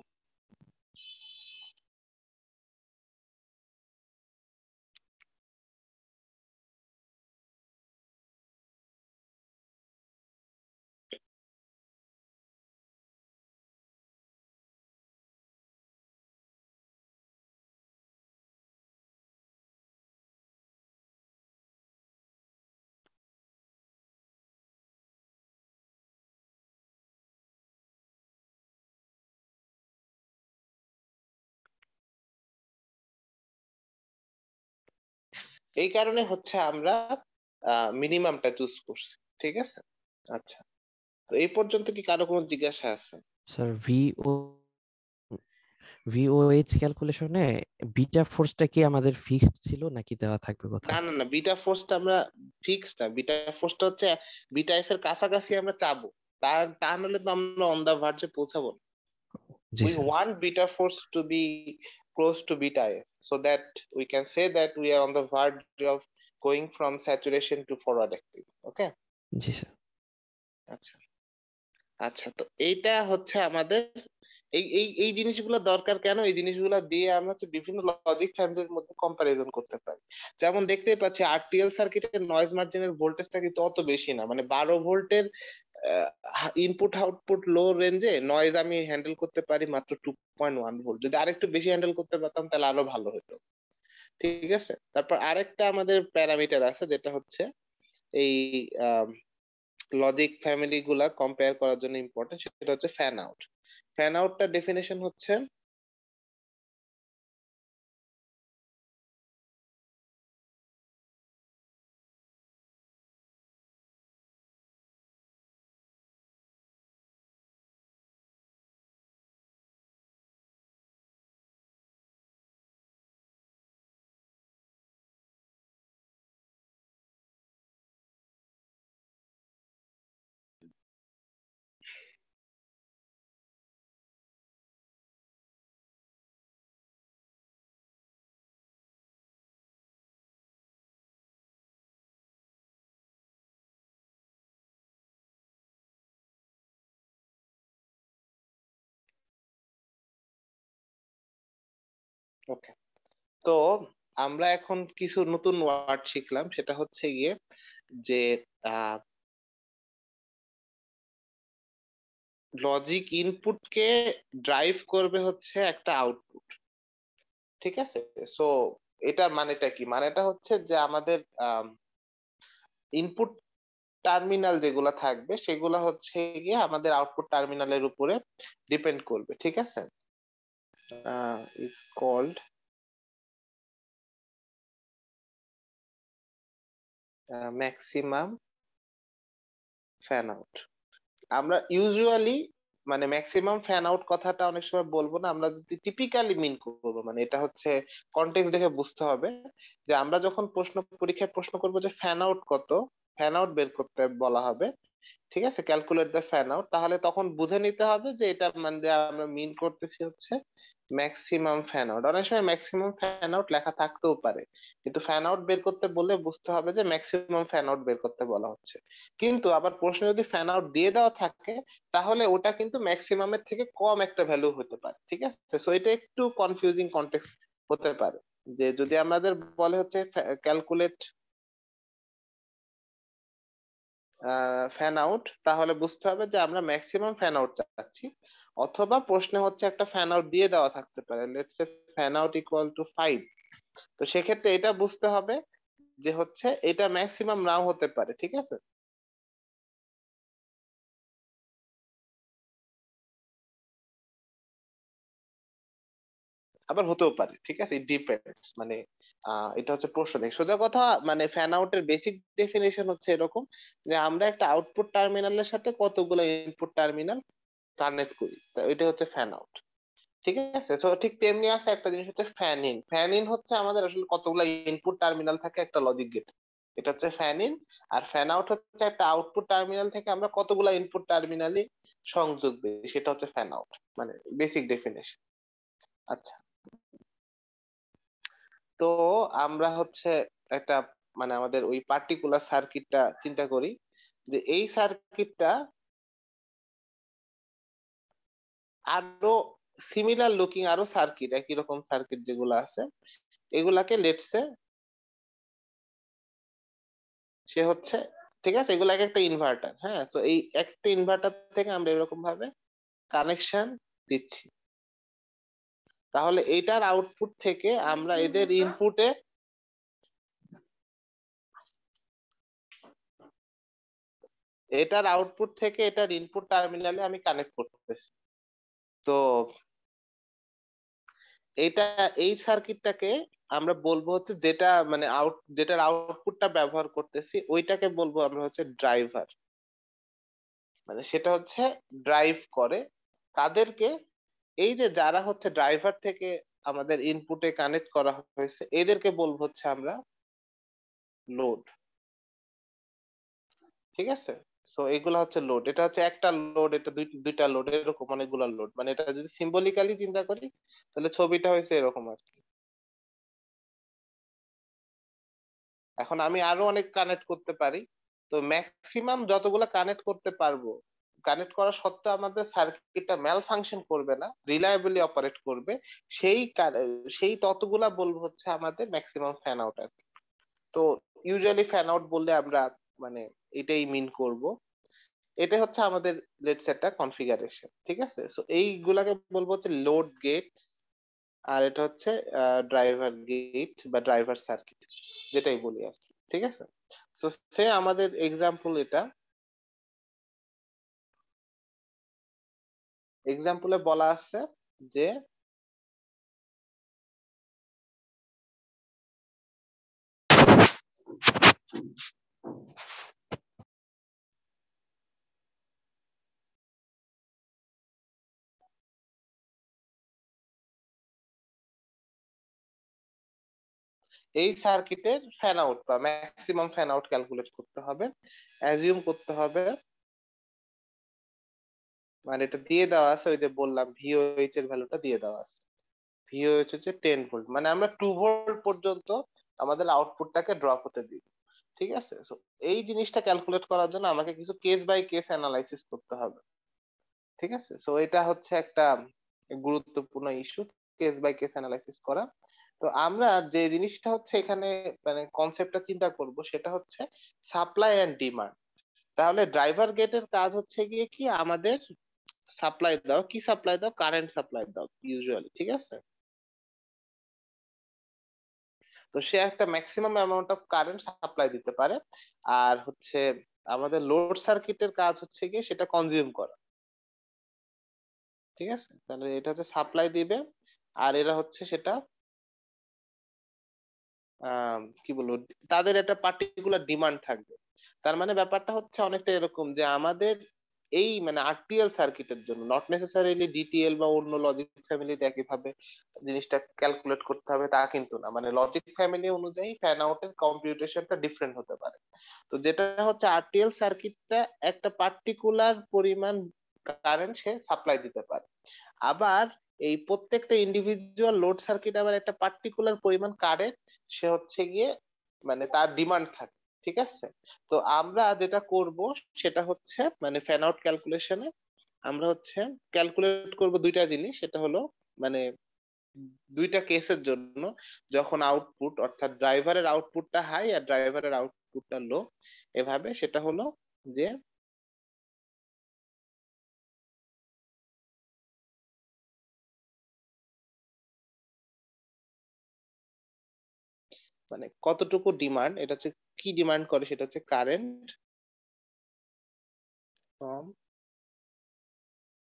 এই কারণে হচ্ছে আমরা মিনিমামটা চুজ করছি। ঠিক আছে, আচ্ছা, তো এই পর্যন্ত কি কারো কোনো জিজ্ঞাসা আছে? স্যার ভি ও ভিওএইচ ক্যালকুলেশনে বিটা ফোর্সটা কি আমাদের ফিক্সড ছিল নাকি দেওয়া থাকবে না কোথাও? না না, বিটা ফোর্সটা আমরা ফিক্স না, বিটা ফোর্সটা হচ্ছে বিটা এফ এর কাছাকাছি আমরা চাবো, তা নাহলে তো আমরা অন দা ভার্জে পৌঁছাবো না। জি We sir. want beta force to be close to beta F so that we can say that we are on the verge of going from saturation to forward activity. Okay? G sir. আচ্ছা আচ্ছা, তো এইটা হচ্ছে আমাদের এই জিনিসগুলো দরকার কেন, এই জিনিসগুলো দিয়ে আমরা হচ্ছে বিভিন্ন লজিক ফ্যামিলির মধ্যে কম্পারিজন করতে পারি। যেমন দেখতেই পাচ্ছি আরটিএল সার্কিটের নয়েজ মার্জিনের ভোল্টেজটা কিন্তু অত বেশি না, মানে 12 ভোল্টের ইনপুট আউটপুট লো রেঞ্জে নয়েজ আমি হ্যান্ডেল করতে পারি মাত্র 2.1 ভোল্ট। যদি আরেকটু বেশি হ্যান্ডেল করতে পারতাম তাহলে আরো ভালো হতো। ঠিক আছে, তারপর আরেকটা আমাদের প্যারামিটার আছে যেটা হচ্ছে এই লজিক ফ্যামিলি গুলা কম্পেয়ার করার জন্য ইম্পর্টেন্ট, সেটা হচ্ছে ফ্যান আউট। ফ্যান আউটটার ডেফিনেশন হচ্ছে ওকে। তো আমরা এখন কিছু নতুন ওয়ার্ড শিখলাম, সেটা হচ্ছে গিয়ে যে লজিক ইনপুটকে ড্রাইভ করবে হচ্ছে একটা আউটপুট। ঠিক আছে, সো এটা মানেটা কি, মানেটা হচ্ছে যে আমাদের ইনপুট টার্মিনাল যেগুলো থাকবে সেগুলো হচ্ছে গিয়ে আমাদের আউটপুট টার্মিনালের উপরে ডিপেন্ড করবে। ঠিক আছে, is called maximum fan out. আমরা ইউজুয়ালি মানে ম্যাক্সিমাম ফ্যান আউট কথাটা অনেক সময় বলবো না, আমরা যদি টিপিক্যালি মিন করবো, মানে এটা হচ্ছে কনটেক্সট দেখে বুঝতে হবে যে আমরা যখন পরীক্ষায় প্রশ্ন করবো যে ফ্যান আউট কত, ফ্যান আউট বের করতে বলা হবে, ঠিক আছে, ক্যালকুলেট দ্য ফ্যান আউট, তাহলে তখন বুঝে নিতে হবে যে এটা মানে আমরা মিন করতেছি হচ্ছে ম্যাক্সিমাম ফ্যান আউট। অনেক সময় ম্যাক্সিমাম ফ্যান আউট লেখা থাকতেও পারে, কিন্তু ফ্যান আউট বের করতে বললে বুঝতে হবে যে ম্যাক্সিমাম ফ্যান আউট বের করতে বলা হচ্ছে। কিন্তু আবার প্রশ্নে যদি ফ্যান আউট দিয়ে দেওয়া থাকে তাহলে ওটা কিন্তু ম্যাক্সিমামের থেকে কম একটা ভ্যালু হতে পারে। ঠিক আছে, সো এটা একটু কনফিউজিং কনটেক্সট হতে পারে, যে যদি আমাদের বলে হচ্ছে ক্যালকুলেট ফ্যান আউট, তাহলে বুঝতে হবে যে আমরা ম্যাক্সিমাম ফ্যান আউট চাচ্ছি, অথবা প্রশ্নে হচ্ছে একটা ফ্যান আউট দিয়ে দেওয়া থাকতে পারে, let's say fan out equal to 5। তো সেক্ষেত্রে এটা বুঝতে হবে যে হচ্ছে এটা ম্যাক্সিমাম নাও হতে পারে। ঠিক আছে, আবার হতেও পারে। ঠিক আছে, ইট ডিপেন্ডস, মানে এটা হচ্ছে প্রশ্ন দেখে সোজা কথা। মানে ফ্যান আউটের বেসিক ডেফিনেশন হচ্ছে এরকম যে আমরা একটা আউটপুট টার্মিনালের সাথে কতগুলো ইনপুট টার্মিনাল কানেক্ট করি, তো এটা হচ্ছে ফ্যান আউট। ঠিক আছে, তো ঠিক তেমনি আছে একটা জিনিস হচ্ছে ফ্যান ইন। ফ্যান ইন হচ্ছে আমাদের আসলে কতগুলো ইনপুট টার্মিনাল থাকে একটা লজিক গেট, এটা হচ্ছে ফ্যান ইন। আর ফ্যান আউট হচ্ছে একটা আউটপুট টার্মিনাল থেকে আমরা কতগুলো ইনপুট টার্মিনালে সংযোগ দিই, সেটা হচ্ছে ফ্যান আউট, মানে বেসিক ডেফিনেশন। আচ্ছা, তো আমরা হচ্ছে একটা মানে আমাদের ওই পার্টিকুলার সার্কিটটা চিন্তা করি, যে এই সার্কিটটা আরো সিমিলার লুকিং আরো সার্কিট, একই রকম সার্কিট যেগুলো আছে এগুলাকে লেটসে সে হচ্ছে, ঠিক আছে, এগুলো এক একটা ইনভার্টার। হ্যাঁ, তো এই একটা ইনভার্টার থেকে আমরা এরকম ভাবে কানেকশন দিচ্ছি, তাহলে এইটার আউটপুট থেকে আমরা এদের ইনপুটে এটার আউটপুট থেকে এটার ইনপুট টার্মিনালে আমি কানেক্ট করতেছি। তো এইটা এই সার্কিটটাকে আমরা বলবো হচ্ছে যেটা মানে যেটার আউটপুটটা ব্যবহার করতেছি ওইটাকে বলবো আমরা হচ্ছে ড্রাইভার, মানে সেটা হচ্ছে ড্রাইভ করে কাদেরকে, এই যে যারা হচ্ছে ড্রাইভার থেকে আমাদের ইনপুটে কানেক্ট করা হয়েছে এদেরকে বলবো হচ্ছে আমরা লোড। ঠিক আছে, সো এগুলা হচ্ছে লোড। এটা হচ্ছে একটা লোড, এটা দুইটা লোড, এরকম অনেকগুলা লোড। মানে এটা যদি সিম্বলিক্যালি চিন্তা করি তাহলে ছবিটা হয়েছে এরকম আর কি। এখন আমি আরো অনেক কানেক্ট করতে পারি, তো ম্যাক্সিমাম যতগুলা কানেক্ট করতে পারবো, কানেক্ট করা সত্ত্বেও আমাদের সার্কিটটা ম্যাল ফাংশন করবে না, রিলায়েবলি অপারেট করবে, সেই ততগুলা বলবো হচ্ছে আমাদের ম্যাক্সিমাম ফ্যান আউট আর কি। তো ইউজুয়ালি ফ্যান আউট বললে আমরা মানে এটাই মিন করব। এটা হচ্ছে আমাদের লেটস একটা কনফিগারেশন। ঠিক আছে, সো এইগুলাকে বলবো হচ্ছে লোড গেটস, আর এটা হচ্ছে ড্রাইভার গেট বা ড্রাইভার সার্কিট, যেটাই বলি আর কি। ঠিক আছে, সো সে আমাদের এক্সাম্পল, এটা এক্সাম্পলে বলা আছে যে এই সার্কিটের ফ্যান আউট বা ম্যাক্সিমাম ফ্যান আউট ক্যালকুলেট করতে হবে, অ্যাজিউম করতে হবে। মানে এটা দিয়ে দেওয়া আছে, ওই যে বললাম ভিওএইচ এর ভ্যালুটা দিয়ে দেওয়া আছে। ভিওএইচ হচ্ছে 10 ভোল্ট, মানে আমরা 2 ভোল্ট পর্যন্ত আমাদের আউটপুটটাকে ড্রপ হতে দিই। ঠিক আছে, সো এই জিনিসটা ক্যালকুলেট করার জন্য আমাকে কিছু কেস বাই কেস অ্যানালাইসিস করতে হবে। ঠিক আছে, সো এটা হচ্ছে একটা গুরুত্বপূর্ণ issue, case by case analysis করা। তো আমরা যে জিনিসটা হচ্ছে এখানে মানে কনসেপ্টটা চিন্তা করব সেটা হচ্ছে সাপ্লাই এন্ড ডিমান্ড। তাহলে ড্রাইভার গেটের কাজ হচ্ছে গিয়ে কি আমাদের সাপ্লাই দাও, কি সাপ্লাই দাও, কারেন্ট সাপ্লাই দাও ইউজুয়ালি। ঠিক আছে, তো সে একটা maximum amount of current supply দিতে পারে। আর হচ্ছে আমাদের লোড সার্কিটের কাজ হচ্ছে গিয়ে সেটা কনজিউম করা। ঠিক আছে, তাহলে এটা হচ্ছে সাপ্লাই দিবে, আর এরা হচ্ছে সেটা কি বলবো, তাদের একটা পার্টিকুলার ডিমান্ড থাকবে। তার মানে ব্যাপারটা হচ্ছে অনেকটা এরকম যে আমাদের এই মানে আরটিএল সার্কিটের জন্য, নট নেসেসারিলি ডিটিএল বা অন্য লজিক ফ্যামিলিতে একইভাবে জিনিসটা ক্যালকুলেট করতে হবে তা কিন্তু না। মানে লজিক ফ্যামিলি অনুযায়ী ফ্যান আউটের কম্পিউটেশনটা ডিফারেন্ট হতে পারে। তো যেটা হচ্ছে আরটিএল সার্কিটটা একটা পার্টিকুলার পরিমাণ কারেন্ট সে সাপ্লাই দিতে পারে, আবার এই প্রত্যেকটা ইন্ডিভিজুয়াল লোড সার্কিট আবার একটা পার্টিকুলার পরিমাণ কারেন্ট সে হচ্ছে গিয়ে মানে তার ডিমান্ড থাকে। ঠিক আছে, তো আমরা যেটা করব সেটা হচ্ছে মানে ফ্যান আউট ক্যালকুলেশনে আমরা হচ্ছে ক্যালকুলেট করব দুইটা জিনিস। সেটা হলো মানে দুইটা কেসের জন্য, যখন আউটপুট অর্থাৎ ড্রাইভারের আউটপুটটা হাই আর ড্রাইভারের আউটপুটটা লো, এভাবে সেটা হলো যে মানে কতটুকু ডিমান্ড, এটা হচ্ছে কি ডিমান্ড করে সেটা হচ্ছে কারেন্ট ফ্রম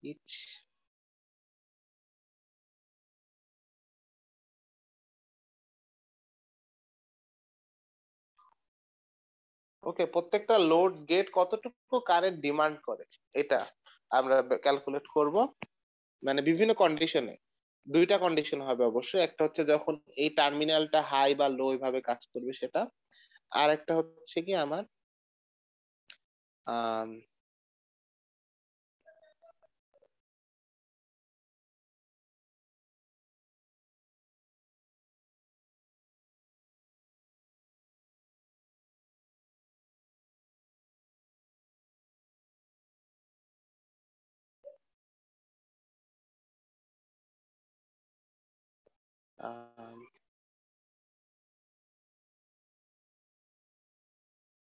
ইচ ওকে, প্রত্যেকটা লোড গেট কতটুকু কারেন্ট ডিমান্ড করে এটা আমরা ক্যালকুলেট করব। মানে বিভিন্ন কন্ডিশনে, দুইটা কন্ডিশন হবে অবশ্যই, একটা হচ্ছে যখন এই টার্মিনালটা হাই বা লো এভাবে কাজ করবে সেটা, আর একটা হচ্ছে কি আমার আহ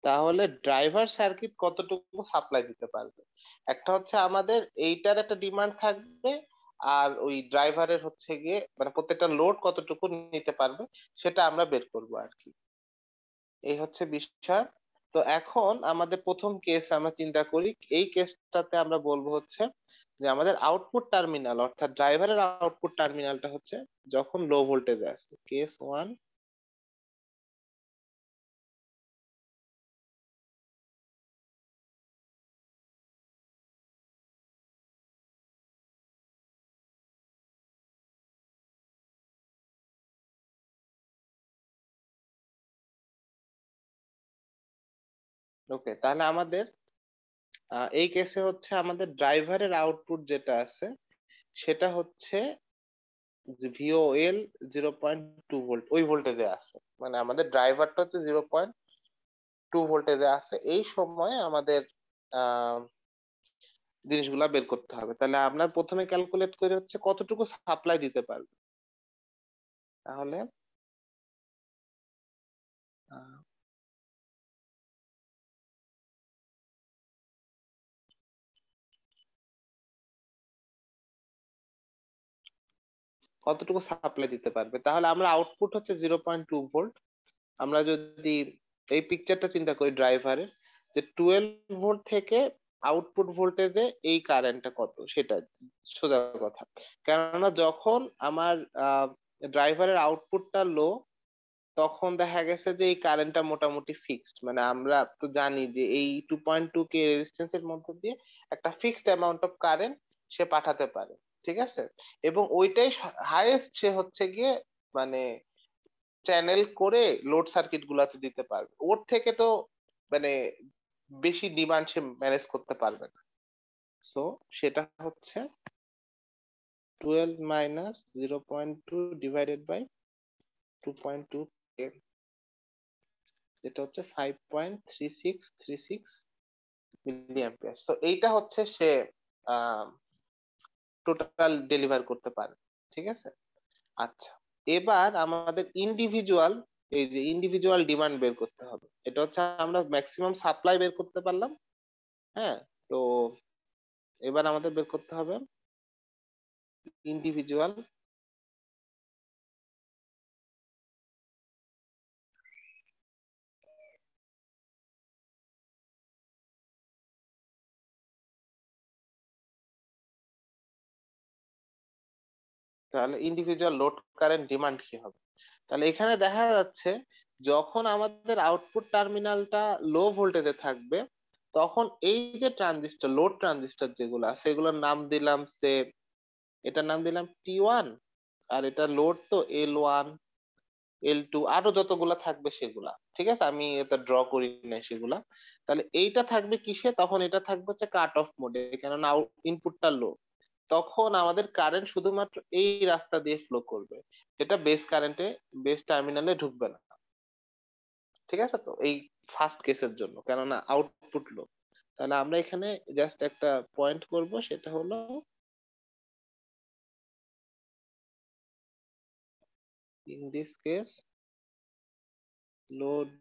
তাহলে ড্রাইভার সার্কিট কতটুকু সাপ্লাই দিতে পারবে, একটা হচ্ছে আমাদের এইটার একটা ডিমান্ড থাকবে, আর ওই ড্রাইভারের হচ্ছে গিয়ে মানে প্রত্যেকটা লোড কতটুকু নিতে পারবে সেটা আমরা বের করবো আর কি। এই হচ্ছে বিষয়। তো এখন আমাদের প্রথম কেস আমরা চিন্তা করি, এই কেসটাতে আমরা বলবো হচ্ছে যে আমাদের আউটপুট টার্মিনাল অর্থাৎ ড্রাইভারের আউটপুট টার্মিনালটা হচ্ছে যখন লো ভোল্টেজে আছে, কেস ওয়ান। ওকে, তাহলে আমাদের এই কেসে হচ্ছে আমাদের ড্রাইভারের আউটপুট যেটা আছে সেটা হচ্ছে ভিওএল 0.2 ভোল্ট, ওই ভোল্টেজে আছে। মানে আমাদের ড্রাইভারটা হচ্ছে 0.2 ভোল্টেজে আছে। এই সময় আমাদের আহ জিনিসগুলা বের করতে হবে। তাহলে আমরা প্রথমে ক্যালকুলেট করে হচ্ছে কতটুকু সাপ্লাই দিতে পারবে। তাহলে আহ, কতটুকু সাপ্লাই দিতে পারবে, তাহলে আমরা আউটপুট হচ্ছে 0.2 ভোল্ট। আমরা যদি এই পিকচারটা চিন্তা করি ড্রাইভারের, যে 12 ভোল্ট থেকে আউটপুট ভোল্টেজে এই কারেন্টটা কত, সেটা সোজা কথা। কেননা যখন আমার ড্রাইভারের আউটপুটটা লো, তখন দেখা গেছে যে এই কারেন্টটা মোটামুটি ফিক্সড। মানে আমরা তো জানি যে এই 2.2 কে রেজিস্ট্যান্সের মধ্যে দিয়ে একটা ফিক্সড অ্যামাউন্ট অফ কারেন্ট সে পাঠাতে পারে, ঠিক আছে। এবং ওইটাই হাইয়েস্ট সে হচ্ছে গিয়ে মানে চ্যানেল করে লোড সার্কিট গুলাতে দিতে পারবে। ওর থেকে তো মানে বেশি ডিমান্ড সে ম্যানেজ করতে পারবে না। সো সেটা হচ্ছে 12 মাইনাস 0.2 ডিভাইডেড বাই 2.2, যেটা হচ্ছে 5.3636 মিলি অ্যাম্পিয়ার। তো এইটা হচ্ছে সে টোটাল ডেলিভার করতে পারে, ঠিক আছে। আচ্ছা, এবার আমাদের ইন্ডিভিজুয়াল, এই যে ইন্ডিভিজুয়াল ডিমান্ড বের করতে হবে। এটা হচ্ছে আমরা ম্যাক্সিমাম সাপ্লাই বের করতে পারলাম। হ্যাঁ, তো এবার আমাদের বের করতে হবে ইন্ডিভিজুয়াল তাহলে ইন্ডিভিজুয়াল লোড কারেন্ট ডিমান্ড কি হবে। তাহলে এখানে দেখা যাচ্ছে যখন আমাদের আউটপুট টার্মিনালটা লো ভোল্টেজে থাকবে, তখন এই যে ট্রানজিস্টর, লোড ট্রানজিস্টর যেগুলা, সেগুলোর নাম দিলাম সে, এটার নাম দিলাম T1, আর এটা লোড তো L1, L2, আরো যতগুলা থাকবে সেগুলা, ঠিক আছে। আমি এটা ড্র করি নাই সেগুলা। তাহলে এইটা থাকবে কিসে, তখন এটা থাকবে হচ্ছে কাট অফ মোডে, কেননা ইনপুটটা লো। তখন আমাদের কারেন্ট শুধুমাত্র এই রাস্তা দিয়ে ফ্লো করবে, যেটা বেস কারেন্টে, বেস টার্মিনালে ঢুকবে না, ঠিক আছে। তো এই ফার্স্ট কেসের জন্য, কেননা আউটপুট লো। তাহলে আমরা এখানে জাস্ট একটা পয়েন্ট করব, সেটা হলো in this case load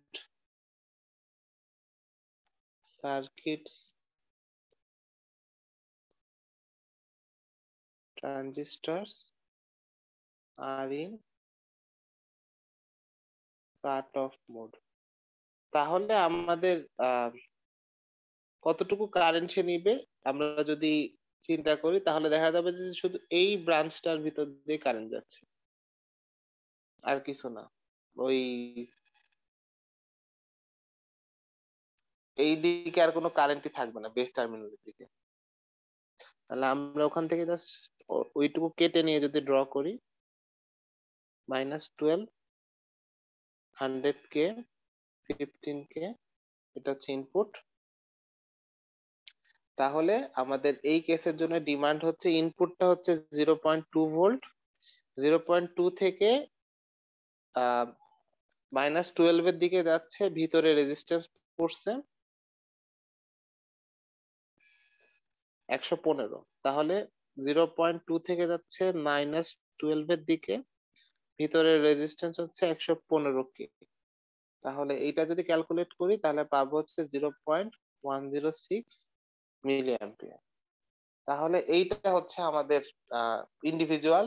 circuits transistors আর ইন কাট অফ মোড। তাহলে আমাদের কতটুকু কারেন্ট সে নিবে আমরা যদি চিন্তা করি, তাহলে দেখা যাবে যে শুধু এই ব্রাঞ্চটার ভিতর দিয়ে কারেন্ট যাচ্ছে, আর কিছু না। ওই এই দিকে আর কোনো কারেন্টই থাকবে না বেস টার্মিনালের দিকে। তাহলে আমরা ওখান থেকে জাস্ট ওইটুকু কেটে নিয়ে যদি ড্র করি, -12, 100K, 15K, এটা হচ্ছে ইনপুট। তাহলে আমাদের এই কেসের জন্য ডিমান্ড হচ্ছে, ইনপুটটা হচ্ছে 0.2 ভোল্ট, 0.2 থেকে -12 এর দিকে যাচ্ছে, ভিতরে রেজিস্ট্যান্স পড়ছে 115। তাহলে 0.2 থেকে যাচ্ছে -12 এর দিকে, ভিতরের রেজিস্ট্যান্স হচ্ছে 115K। তাহলে এইটা যদি ক্যালকুলেট করি, তাহলে পাবো হচ্ছে 0.106 মিলি অ্যাম্পিয়ার। তাহলে এইটা হচ্ছে আমাদের ইন্ডিভিজুয়াল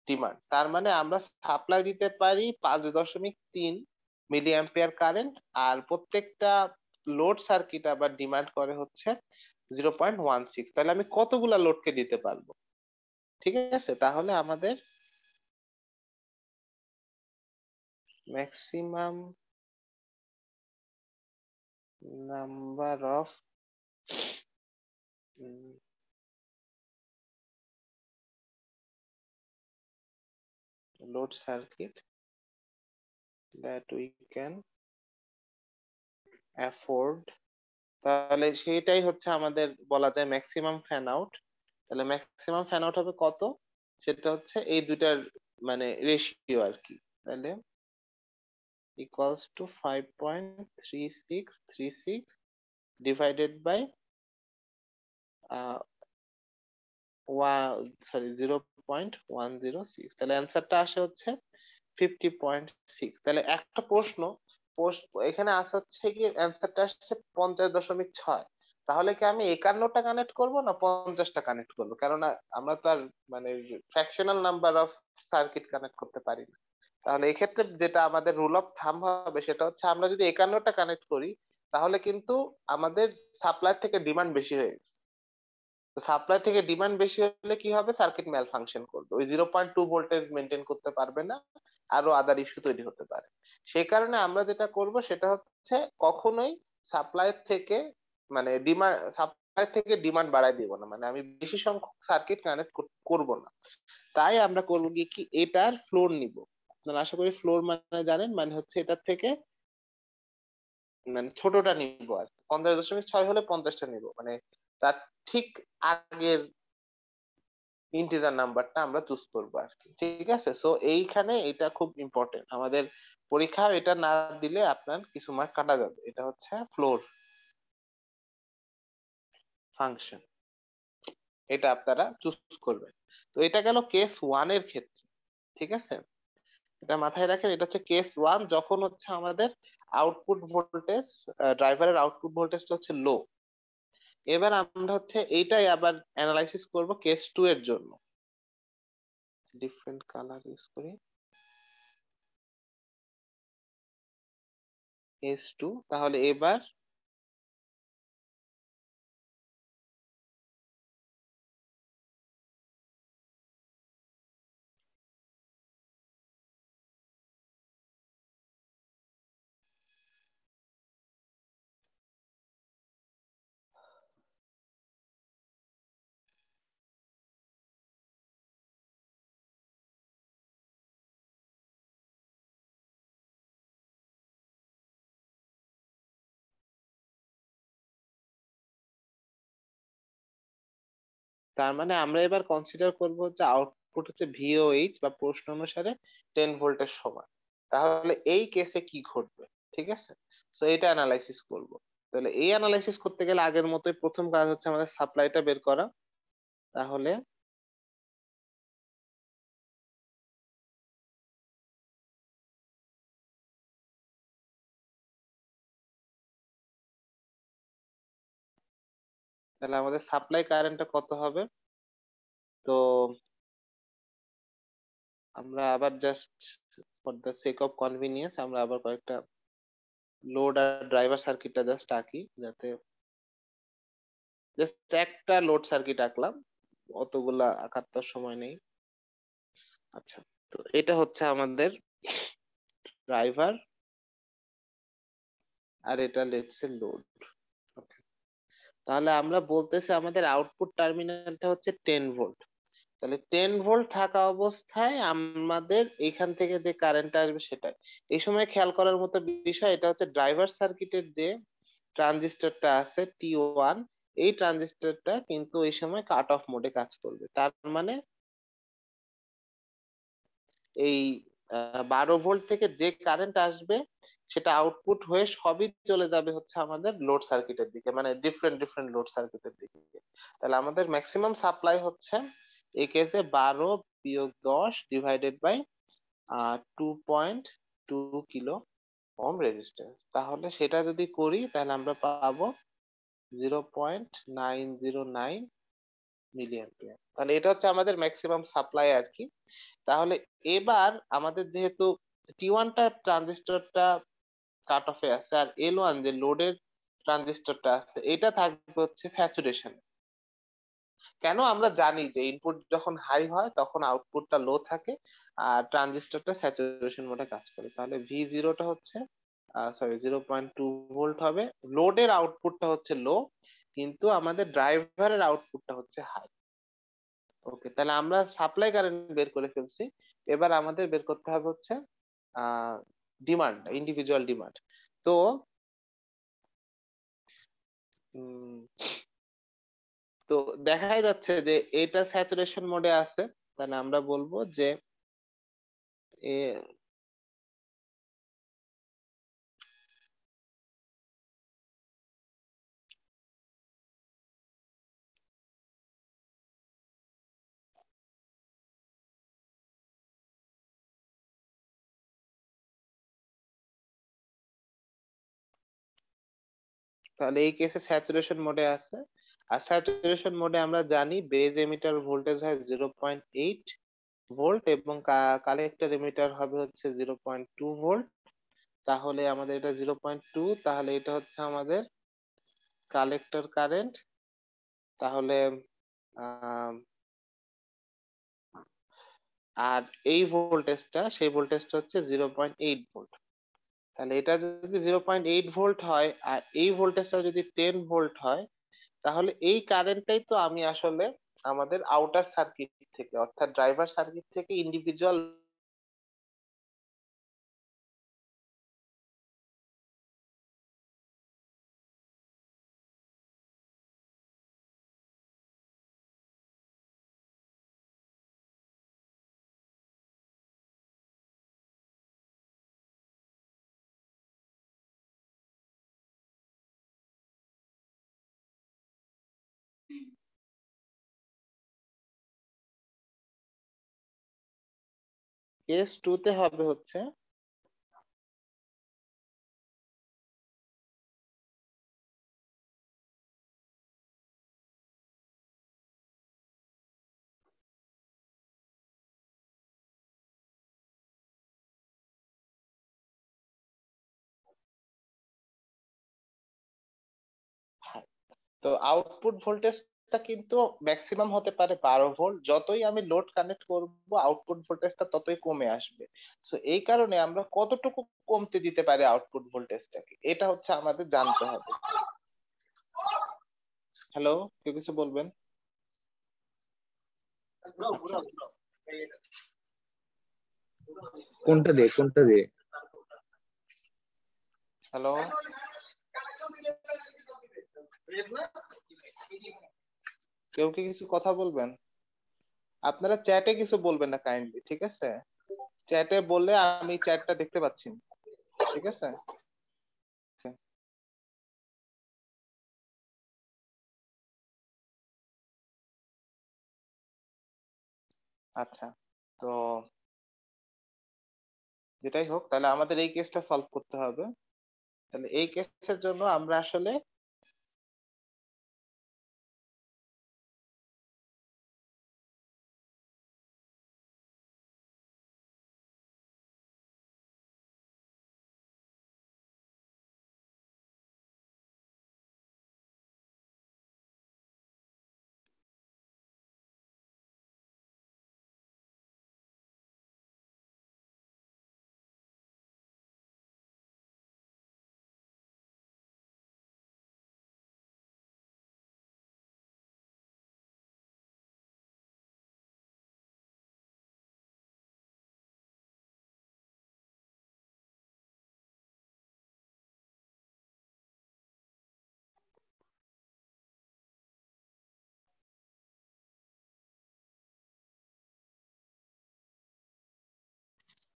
ডিমান্ড। তার মানে আমরা সাপ্লাই দিতে পারি 5.3 মিলি অ্যাম্পিয়ার কারেন্ট, আর প্রত্যেকটা লোড সার্কিট আবার ডিমান্ড করে হচ্ছে 0.16। তাহলে আমি কতগুলা লোডকে দিতে পারবো, ঠিক আছে। তাহলে আমাদের maximum number of load circuit that we can afford তাহলে সেইটাই হচ্ছে আমাদের বলা যায় ম্যাক্সিমাম ফ্যান আউট। তাহলে ম্যাক্সিমাম ফ্যান আউট হবে কত, সেটা হচ্ছে এই দুইটার মানে রেশিও আর কি। তাহলে ইকুয়ালস টু 5.3636 ডিভাইডেড বাই 0.106। তাহলে অ্যান্সারটা আসে হচ্ছে 50.6। তাহলে একটা প্রশ্ন এখানে আসা হচ্ছে কি অ্যান্সারটা আসছে 50.6। তাহলে কি আমি 51টা কানেক্ট করব না 50টা কানেক্ট করবো? কেননা আমরা তো আর মানে fractional number of circuit connect করতে পারি না। তাহলে এক্ষেত্রে যেটা আমাদের রুল অফ থাম্ব হবে সেটা হচ্ছে আমরা যদি 51টা কানেক্ট করি তাহলে কিন্তু আমাদের সাপ্লাই থেকে ডিমান্ড বেশি হয়ে গেছে। তো সাপ্লাই থেকে ডিমান্ড বেশি হলে কি হবে, সার্কিট ম্যাল ফাংশন করবে, ওই 0.2 ভোল্টেজ মেনটেন করতে পারবে না, আরো আদার ইস্যু তৈরি হতে পারে। সেই কারণে আমরা যেটা করব সেটা হচ্ছে কখনোই সাপ্লাই থেকে মানে ডিমান্ড বাড়ায় দিব না, মানে আমি বেশি সংখ্যক সার্কিট কানেক্ট করব না। তাই আমরা করবো কি এটার ফ্লোর নিব। আপনারা আশা করি ফ্লোর মানে জানেন, মানে হচ্ছে এটার থেকে মানে ছোটটা নিব আর 50.6 হলে 50টা নিব, মানে তার ঠিক আগের ইন্টিজার নাম্বারটা আমরা চুজ করবো আর কি। ঠিক আছে, সো এইখানে এটা খুব ইম্পর্টেন্ট আমাদের পরীক্ষা, এটা না দিলে আপনার কিছু মার্ক কাটা যাবে। এটা হচ্ছে ফ্লোর ফাংশন, এটা আপনারা চুজ করবেন। তো এটা গেল কেস 1 এর ক্ষেত্রে। ঠিক আছে, এটা মাথায় রাখেন, এটা হচ্ছে কেস 1 যখন হচ্ছে আমাদের আউটপুট ভোল্টেজ, ড্রাইভারের আউটপুট ভোল্টেজটা হচ্ছে লো। এবার আমরা হচ্ছে এইটাই আবার অ্যানালাইসিস করব কেস 2 এর জন্য। ডিফারেন্ট কালার ইউজ করি, কেস 2। তাহলে এবার তার মানে আমরা এবার কনসিডার করব যে আউটপুট হচ্ছে ভিওএইচ বা প্রশ্ন অনুসারে 10 ভোল্টের সমান। তাহলে এই কেসে কি ঘটবে? ঠিক আছে, তো এটা অ্যানালাইসিস করব। তাহলে এই অ্যানালাইসিস করতে গেলে আগের মতোই প্রথম কাজ হচ্ছে আমাদের সাপ্লাইটা বের করা। তাহলে তাহলে আমাদের সাপ্লাই কারেন্টটা কত হবে? তো আমরা আবার just for the sake of convenience আমরা আবার কয়েকটা লোড আর ড্রাইভার সার্কিটটা জাস্ট আঁকি, যাতে জাস্ট একটা লোড সার্কিট আঁকলাম, অতগুলা আঁকার তো সময় নেই। আচ্ছা, তো এটা হচ্ছে আমাদের ড্রাইভার আর এটা লেটস এ লোড। তাহলে আমরা বলতেছি আমাদের আউটপুট টার্মিনালটা হচ্ছে 10 ভোল্ট। তাহলে 10 ভোল্ট থাকা অবস্থায় আমাদের এখান থেকে যে কারেন্টটা আসবে সেটাই। এই সময় খেয়াল করার মতো বিষয়, এটা হচ্ছে ড্রাইভার সার্কিটের যে ট্রানজিস্টরটা আছে T1, এই ট্রানজিস্টরটা কিন্তু এই সময় কাট অফ মোডে কাজ করবে। তার মানে এই 12 ভোল্ট থেকে যে কারেন্ট আসবে সেটা আউটপুট হয়ে সবই চলে যাবে হচ্ছে আমাদের লোড সার্কিটের দিকে, মানে ডিফারেন্ট ডিফারেন্ট লোড সার্কিটের দিকে। তাহলে আমাদের ম্যাক্সিমাম সাপ্লাই হচ্ছে এই কেসে 12 বিয়োগ 10 divided by 2.2 kilo ohm resistance. তাহলে সেটা যদি করি তাহলে আমরা পাবো 0.909 মিলিঅ্যাম্পিয়ার। তাহলে এটা হচ্ছে আমাদের ম্যাক্সিমাম সাপ্লাই আর কি। তাহলে এবার আমাদের যেহেতু T1টা ট্রানজিস্টরটা কাট অফে আছে আর L1 যে লোডের ট্রানজিস্টরটা আছে এটা থাকবে হচ্ছে স্যাচুরেশন। কেন? আমরা জানি যে ইনপুট যখন হাই হয় তখন আউটপুটটা লো থাকে আর ট্রানজিস্টরটা স্যাচুরেশন মোডে কাজ করে। তাহলে V0টা হচ্ছে 0.2 ভোল্ট হবে, লোডের আউটপুটটা হচ্ছে লো কিন্তু আমাদের ড্রাইভারের আউটপুটটা হচ্ছে হাই। ওকে, তাহলে আমরা সাপ্লাই কারেন্ট বের করে ফেলছি। এবার আমাদের বের করতে হবে হচ্ছে ডিমান্ড, ইন্ডিভিজুয়াল ডিমান্ড। তো উম, তো দেখাই যাচ্ছে যে এটা স্যাচুরেশন মোডে আছে, তাহলে আমরা বলবো যে এ তাহলে এই কেসে স্যাচুরেশন মোডে আছে। আর স্যাচুরেশন মোডে আমরা জানি বেজ এমিটার ভোল্টেজ হয় 0.8 ভোল্ট এবং কালেক্টর এমিটার হবে হচ্ছে 0.2 ভোল্ট। তাহলে আমাদের এটা 0.2, তাহলে এটা হচ্ছে আমাদের কালেক্টর কারেন্ট। তাহলে আহ, আর এই ভোল্টেজটা, সেই ভোল্টেজটা হচ্ছে 0.8 ভোল্ট। তাহলে এটা যদি 0.8 ভোল্ট হয় আর এই ভোল্টেজটা যদি 10 ভোল্ট হয়, তাহলে এই কারেন্টটাই তো আমি আসলে আমাদের আউটার সার্কিট থেকে অর্থাৎ ড্রাইভার সার্কিট থেকে ইন্ডিভিজুয়াল কেস 2 তে হবে হচ্ছে তো আউটপুট ভোল্টেজটা কিন্তু ম্যাক্সিমাম হতে পারে 12 ভোল্ট। যতই আমি লোড কানেক্ট করব আউটপুট ভোল্টেজটা ততই কমে আসবে। তো এই কারণে আমরা কতটুকু কমতে দিতে পারি আউটপুট ভোল্টেজটাকে, এটা হচ্ছে আমাদের জানতে হবে। হ্যালো, কেউ কিছু বলবেন? আচ্ছা, কোনটা দিয়ে হ্যালো, কেউ কি কিছু কথা বলবেন? আপনারা চ্যাটে কিছু বলবেন না কাইন্ডলি, ঠিক আছে? চ্যাটে বললে আমি চ্যাটটা দেখতে পাচ্ছি না, ঠিক আছে? আচ্ছা, তো যেটাই হোক, তাহলে আমাদের এই কেসটা সলভ করতে হবে। তাহলে এই কেসের জন্য আমরা আসলে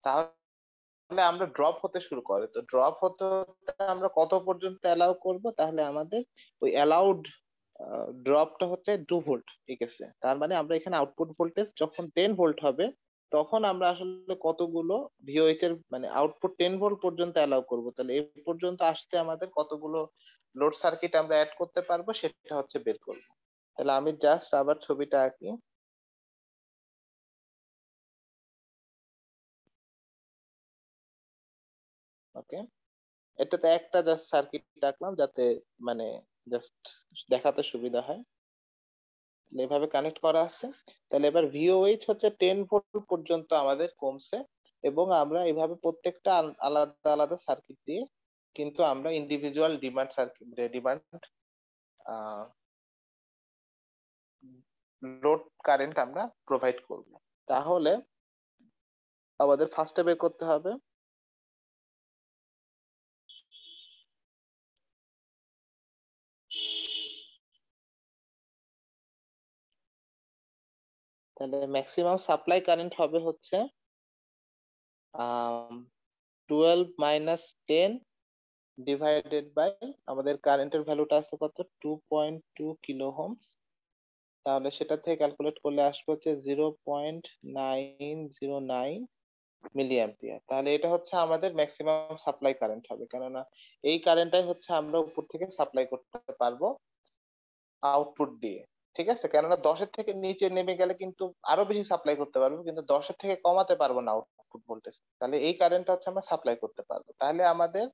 তাহলে আমরা ড্রপ হতে শুরু করে, তো ড্রপ হতে হতে আমরা কত পর্যন্ত অ্যালাউ করব? তাহলে আমাদের ওই অ্যালাউড ড্রপটা হচ্ছে 2 ভোল্ট, ঠিক আছে? তার মানে আমরা এখানে আউটপুট ভোল্টেজ যখন 10 ভোল্ট হবে তখন আমরা আসলে কতগুলো ভিওএইচ এর মানে আউটপুট 10 ভোল্ট পর্যন্ত অ্যালাউ করব। তাহলে এই পর্যন্ত আসতে আমাদের কতগুলো লোড সার্কিট আমরা অ্যাড করতে পারবো সেটা হচ্ছে বের করবো। তাহলে আমি জাস্ট আবার ছবিটা আঁকি। ওকে, এটাতে একটা জাস্ট সার্কিট রাখলাম যাতে মানে জাস্ট দেখাতে সুবিধা হয়। এভাবে কানেক্ট করা আছে। তাহলে এবার ভিওএইচ হচ্ছে 10 ভোল্ট পর্যন্ত আমাদের কমছে এবং আমরা এভাবে প্রত্যেকটা আলাদা আলাদা সার্কিট দিয়ে কিন্তু আমরা individual demand circuit demand load current আমরা প্রোভাইড করব। তাহলে আমাদের ফার্স্টে বের করতে হবে তাহলে ম্যাক্সিমাম সাপ্লাই কারেন্ট হবে হচ্ছে 12 মাইনাস 10 ডিভাইডেড বাই আমাদের কারেন্টের ভ্যালুটা আছে কত 2.2 কিলো ওহমস। তাহলে সেটা থেকে ক্যালকুলেট করলে আসবে হচ্ছে 0.909 মিলি অ্যাম্পিয়ার। তাহলে এটা হচ্ছে আমাদের ম্যাক্সিমাম সাপ্লাই কারেন্ট হবে, কেননা এই কারেন্টটাই হচ্ছে আমরা উপর থেকে সাপ্লাই করতে পারবো আউটপুট দিয়ে। ঠিক আছে, কেননা 10-এর থেকে নিচে নেমে গেলে কিন্তু আরো বেশি সাপ্লাই করতে পারবো, কিন্তু 10-এর থেকে কমাতে পারবো না আউটপুট ভোল্টেজ। তাহলে এই কারেন্টটা হচ্ছে আমরা সাপ্লাই করতে পারবো। তাহলে আমাদের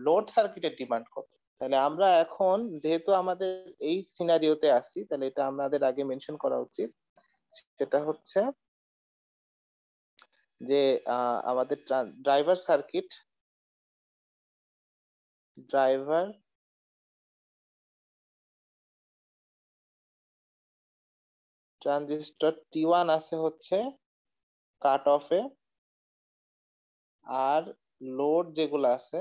লোড সার্কিটের ডিমান্ড কত? তাহলে আমরা এখন যেহেতু আমাদের এই সিনারিওতে আছি, তাহলে এটা আমাদের আগে মেনশন করা উচিত। সেটা হচ্ছে যে আমাদের ড্রাইভার ট্রানজিস্টর T1 আছে হচ্ছে কাট অফে, আর লোড যেগুলো আছে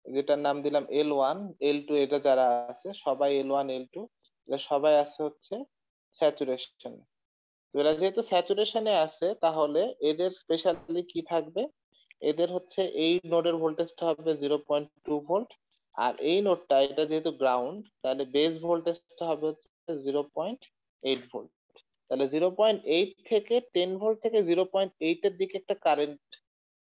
যেটার নাম দিলাম L1 L2, এটা যারা আছে সবাই L1 L2, এরা সবাই আছে হচ্ছে স্যাচুরেশনে। তো এরা যেহেতু স্যাচুরেশনে আছে, তাহলে এদের স্পেশালি কি থাকবে, এদের হচ্ছে এই নোডের ভোল্টেজটা হবে 0.2 ভোল্ট, আর এই নোডটা এটা যেহেতু গ্রাউন্ড, তাহলে বেস ভোল্টেজটা হবে হচ্ছে 0.8 ভোল্ট। তাহলে 0.8 থেকে 10 ভোল্ট থেকে 0.8 এর দিকে একটা কারেন্ট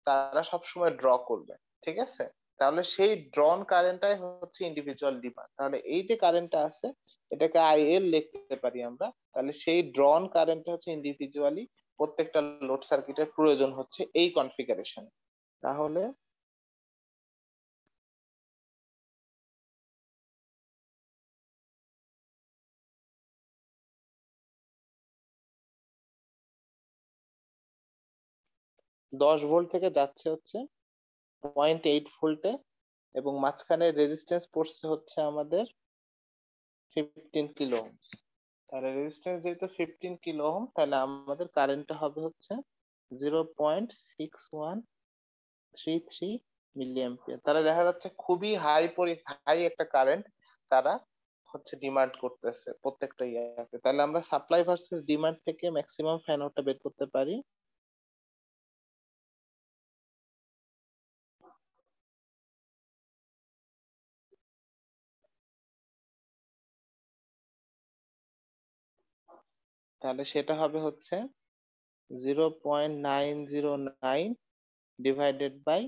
তারা সবসময় ড্র করবে। ঠিক আছে, তাহলে সেই ড্রন কারেন্টটাই হচ্ছে ইন্ডিভিজুয়াল ডিমান্ড। তাহলে এই যে কারেন্টটা আছে এটাকে IL লিখতে পারি আমরা। তাহলে সেই ড্রন কারেন্ট হচ্ছে ইন্ডিভিজুয়ালি প্রত্যেকটা লোড সার্কিটের প্রয়োজন হচ্ছে এই কনফিগারেশন। তাহলে 10 ভোল্ট থেকে যাচ্ছে হচ্ছে 0.8 ভোল্টে, এবং মাঝখানে রেজিস্ট্যান্স পড়ছে হচ্ছে আমাদের 15 কিলো ওহমস। তাহলে রেজিস্ট্যান্স যেহেতু 15 কিলো ওহম, তাহলে আমাদের কারেন্টটা হবে হচ্ছে 0.6133 মিলি অ্যাম্পিয়ার। তাহলে দেখা যাচ্ছে খুবই হাই একটা কারেন্ট তারা হচ্ছে ডিমান্ড করতেছে প্রত্যেকটা ইয়াতে। তাহলে আমরা সাপ্লাই ভার্সেস ডিমান্ড থেকে ম্যাক্সিমাম ফ্যান আউটটা বের করতে পারি। তাহলে সেটা হবে হচ্ছে 0.909 ডিভাইডেড বাই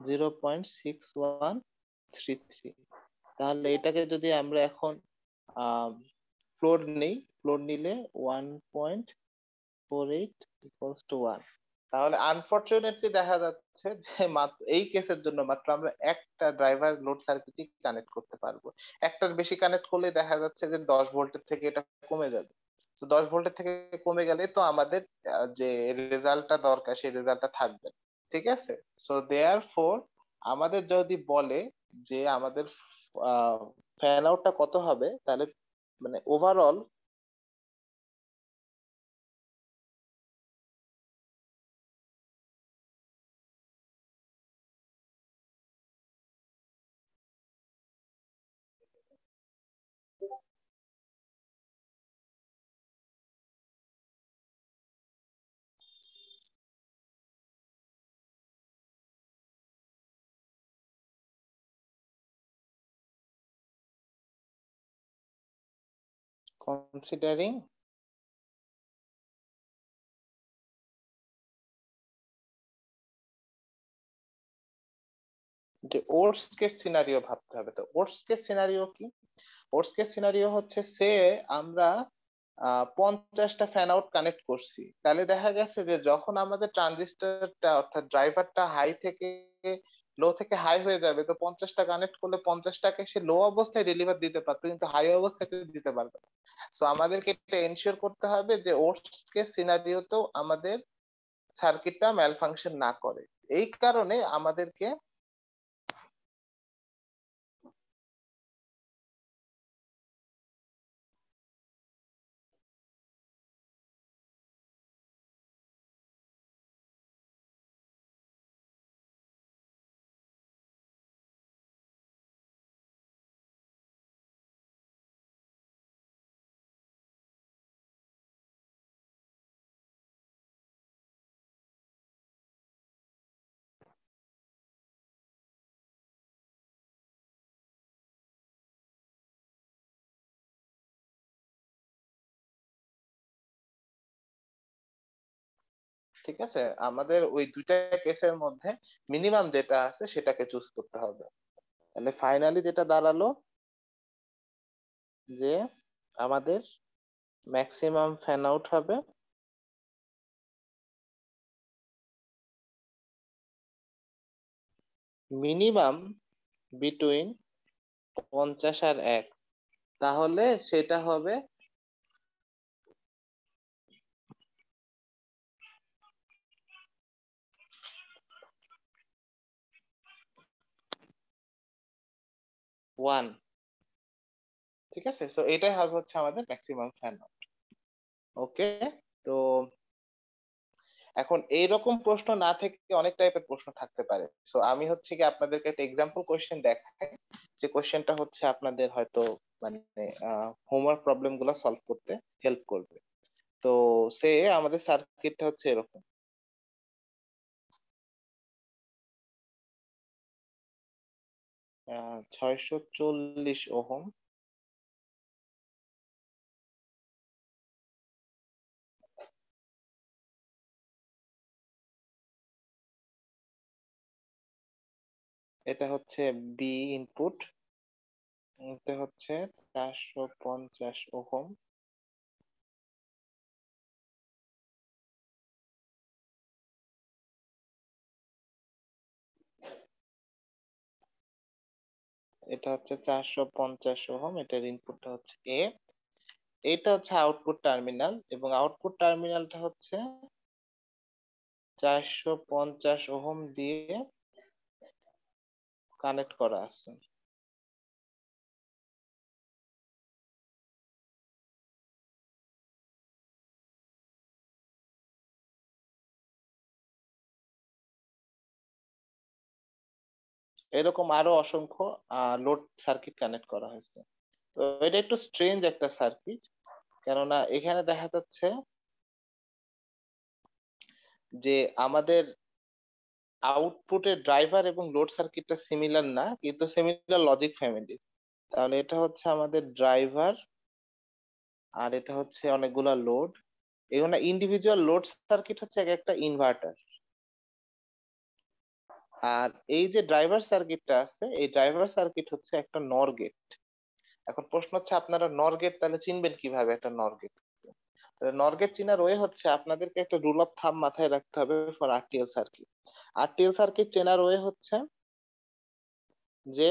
0.6133। তাহলে এটাকে যদি আমরা এখন ফ্লোর নেই, ফ্লোর নিলে 1.48 ইকুয়ালস টু 1। তাহলে আনফরচুনেটলি দেখা যাচ্ছে যে মাত্র এই কেসের জন্য মাত্র আমরা একটা ড্রাইভার লোড সার্কিটই কানেক্ট করতে পারবো। একটার বেশি কানেক্ট করলে দেখা যাচ্ছে যে 10 ভোল্টের থেকে এটা কমে যাবে। তো 10 ভোল্টের থেকে কমে গেলে তো আমাদের যে রেজাল্টটা দরকার সেই রেজাল্টটা থাকবে না। ঠিক আছে, সো দেয়ার ফোর আমাদের যদি বলে যে আমাদের ফ্যান আউটটা কত হবে, তাহলে মানে ওভারঅল কনসিডারিং যে ওর্স্ট কেস সিনারিও ভাবতে হবে। তো ওর্স্ট কেস সিনারিও কি? ওর্স্ট কেস সিনারিও হচ্ছে সে আমরা 50টা ফ্যান আউট কানেক্ট করছি, তাহলে দেখা গেছে যে যখন আমাদের ট্রানজিস্টরটা অর্থাৎ ড্রাইভারটা হাই থেকে লো থেকে হাই হয়ে যাবে, তো 50টা কানেক্ট করলে 50টাকে সে লো অবস্থায় ডেলিভার দিতে পারতো, কিন্তু হাই অবস্থায় দিতে পারবে না। তো আমাদেরকে এটা এনশিওর করতে হবে যে ওর্স্ট কেস সিনারিওতেও আমাদের সার্কিটটা ম্যাল ফাংশন না করে। এই কারণে আমাদেরকে ঠিক আছে, আমাদের ওই দুইটা কেসের মধ্যে মিনিমাম যেটা আছে সেটাকে চুজ করতে হবে। তাহলে ফাইনালি যেটা দাঁড়ালো যে আমাদের ম্যাক্সিমাম ফ্যান আউট হবে মিনিমাম বিটুইন 50 আর 1, তাহলে সেটা হবে ওয়ান। ঠিক আছে, তো এটাই হবে হচ্ছে আমাদের ম্যাক্সিমাম ফ্যান আউট। ওকে, তো এখন এইরকম প্রশ্ন না থেকে অনেক টাইপের প্রশ্ন থাকতে পারে। সো আমি হচ্ছে কি আপনাদেরকে একটা এক্সাম্পল কোশ্চেন দেখাই, যে কোশ্চেনটা হচ্ছে আপনাদের হয়তো মানে হোমওয়ার্ক প্রবলেম গুলো সলভ করতে হেল্প করবে। তো সে আমাদের সার্কিটটা হচ্ছে এরকম, 640 ওহম, এটা হচ্ছে বি ইনপুট, এটা হচ্ছে 450 ওহম, এটা হচ্ছে 450 ওহম, এটার ইনপুটটা হচ্ছে এ, এটা হচ্ছে আউটপুট টার্মিনাল, এবং আউটপুট টার্মিনালটা হচ্ছে 450 ওহম দিয়ে কানেক্ট করা আছে। এরকম আরো অসংখ্য লোড সার্কিট কানেক্ট করা হয়েছে। তো এটা একটু স্ট্রেঞ্জ একটা সার্কিট, কেননা এখানে দেখা যাচ্ছে যে আমাদের আউটপুটের ড্রাইভার এবং লোড সার্কিটটা সিমিলার না, কিন্তু সিমিলার লজিক ফ্যামিলি। তাহলে এটা হচ্ছে আমাদের ড্রাইভার, আর এটা হচ্ছে অনেকগুলা লোড। এখানে ইন্ডিভিজুয়াল লোড সার্কিট হচ্ছে এক একটা ইনভার্টার। আর এই যে ড্রাইভার সার্কিটটা আছে, এই ড্রাইভার সার্কিট হচ্ছে একটা নর গেট। এখন প্রশ্ন হচ্ছে আপনারা নর গেট তাহলে চিনবেন কিভাবে একটা নর গেট? নর গেট চেনার ওয়ে হচ্ছে আপনাদেরকে একটা রুল অফ থাম মাথায় রাখতে হবে for RTL circuit. RTL circuit চেনার ওয়ে হচ্ছে যে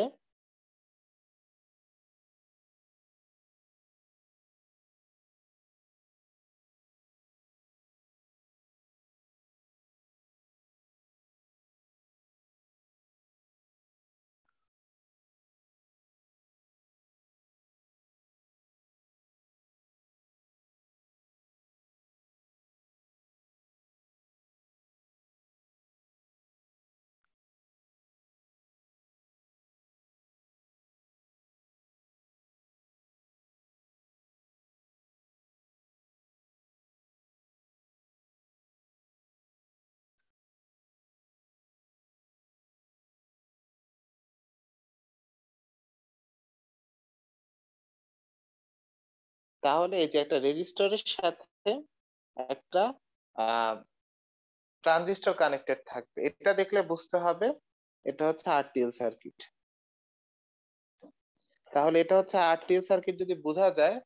তাহলে এই যে একটা রেজিস্টরের সাথে একটা ট্রানজিস্টর কানেক্টেড থাকবে, এটা দেখলে বুঝতে হবে এটা হচ্ছে আরটিএল সার্কিট। তাহলে এটা হচ্ছে আরটিএল সার্কিট যদি বোঝা যায়,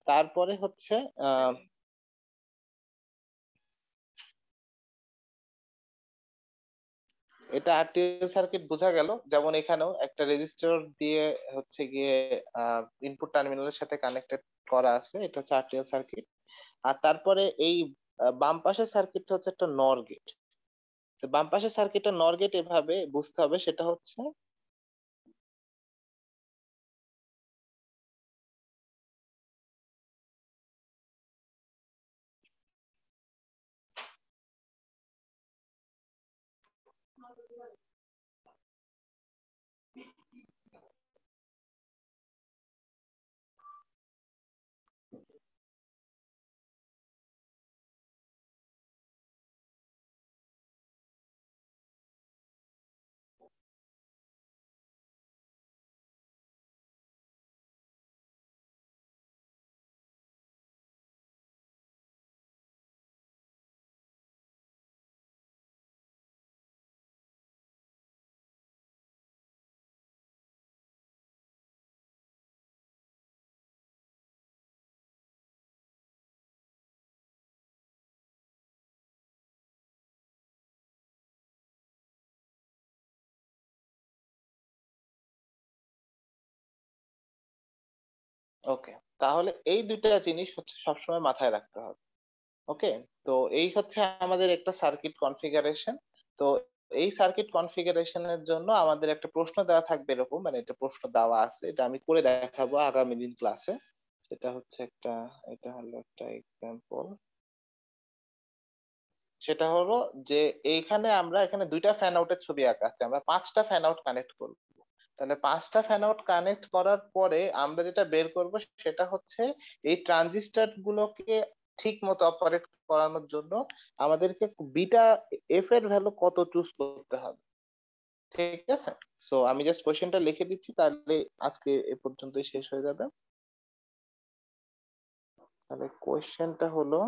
তারপরে হচ্ছে আহ এটা আরটিএল সার্কিট বোঝা গেল। যেমন এখানেও একটা রেজিস্টর দিয়ে হচ্ছে গিয়ে ইনপুট টার্মিনালের সাথে কানেক্টেড করা আছে, এটা হচ্ছে আরটিএল সার্কিট। আর তারপরে এই বাম পাশের সার্কিটটা হচ্ছে একটা নর গেট। বাম পাশের সার্কিটটা নর গেট এভাবে বুঝতে হবে, সেটা হচ্ছে ওকে, তাহলে এই দুইটা জিনিস হচ্ছে সবসময় মাথায় রাখতে হবে। ওকে, তো এই হচ্ছে আমাদের একটা সার্কিট কনফিগারেশন। তো এই সার্কিট কনফিগারেশনের জন্য আমাদের একটা প্রশ্ন দেওয়া থাকবে এরকম, মানে এটা প্রশ্ন দেওয়া আছে, এটা আমি করে দেখাবো আগামী দিন ক্লাসে। সেটা হচ্ছে এটা হলো একটা এক্সাম্পল। সেটা হলো যে এখানে দুইটা ফ্যান আউটের ছবি আঁকা আছে, আমরা 5টা ফ্যান আউট কানেক্ট করব। তাহলে 5টা ফ্যান আউট কানেক্ট করার পরে আমরা যেটা বের করব সেটা হচ্ছে এই ট্রানজিস্টর গুলোকে ঠিক মতো অপারেট করানোর জন্য আমাদেরকে বিটা এফ এর ভ্যালু কত চুজ করতে হবে। ঠিক আছে, সো আমি জাস্ট কোশ্চেনটা লিখে দিচ্ছি, তাহলে আজকে এ পর্যন্তই শেষ হয়ে যাবে। তাহলে কোশ্চেনটা হলো,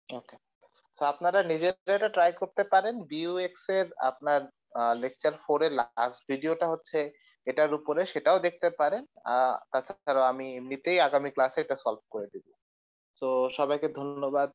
ওকে, তো আপনারা নিজেরা এটা ট্রাই করতে পারেন। বিইউএক্স এর আপনার লেকচার 4 এর লাস্ট ভিডিওটা হচ্ছে এটার উপরে, সেটাও দেখতে পারেন। তাছাড়াও আমি এমনিতেই আগামী ক্লাসে এটা সলভ করে দিব। তো সবাইকে ধন্যবাদ।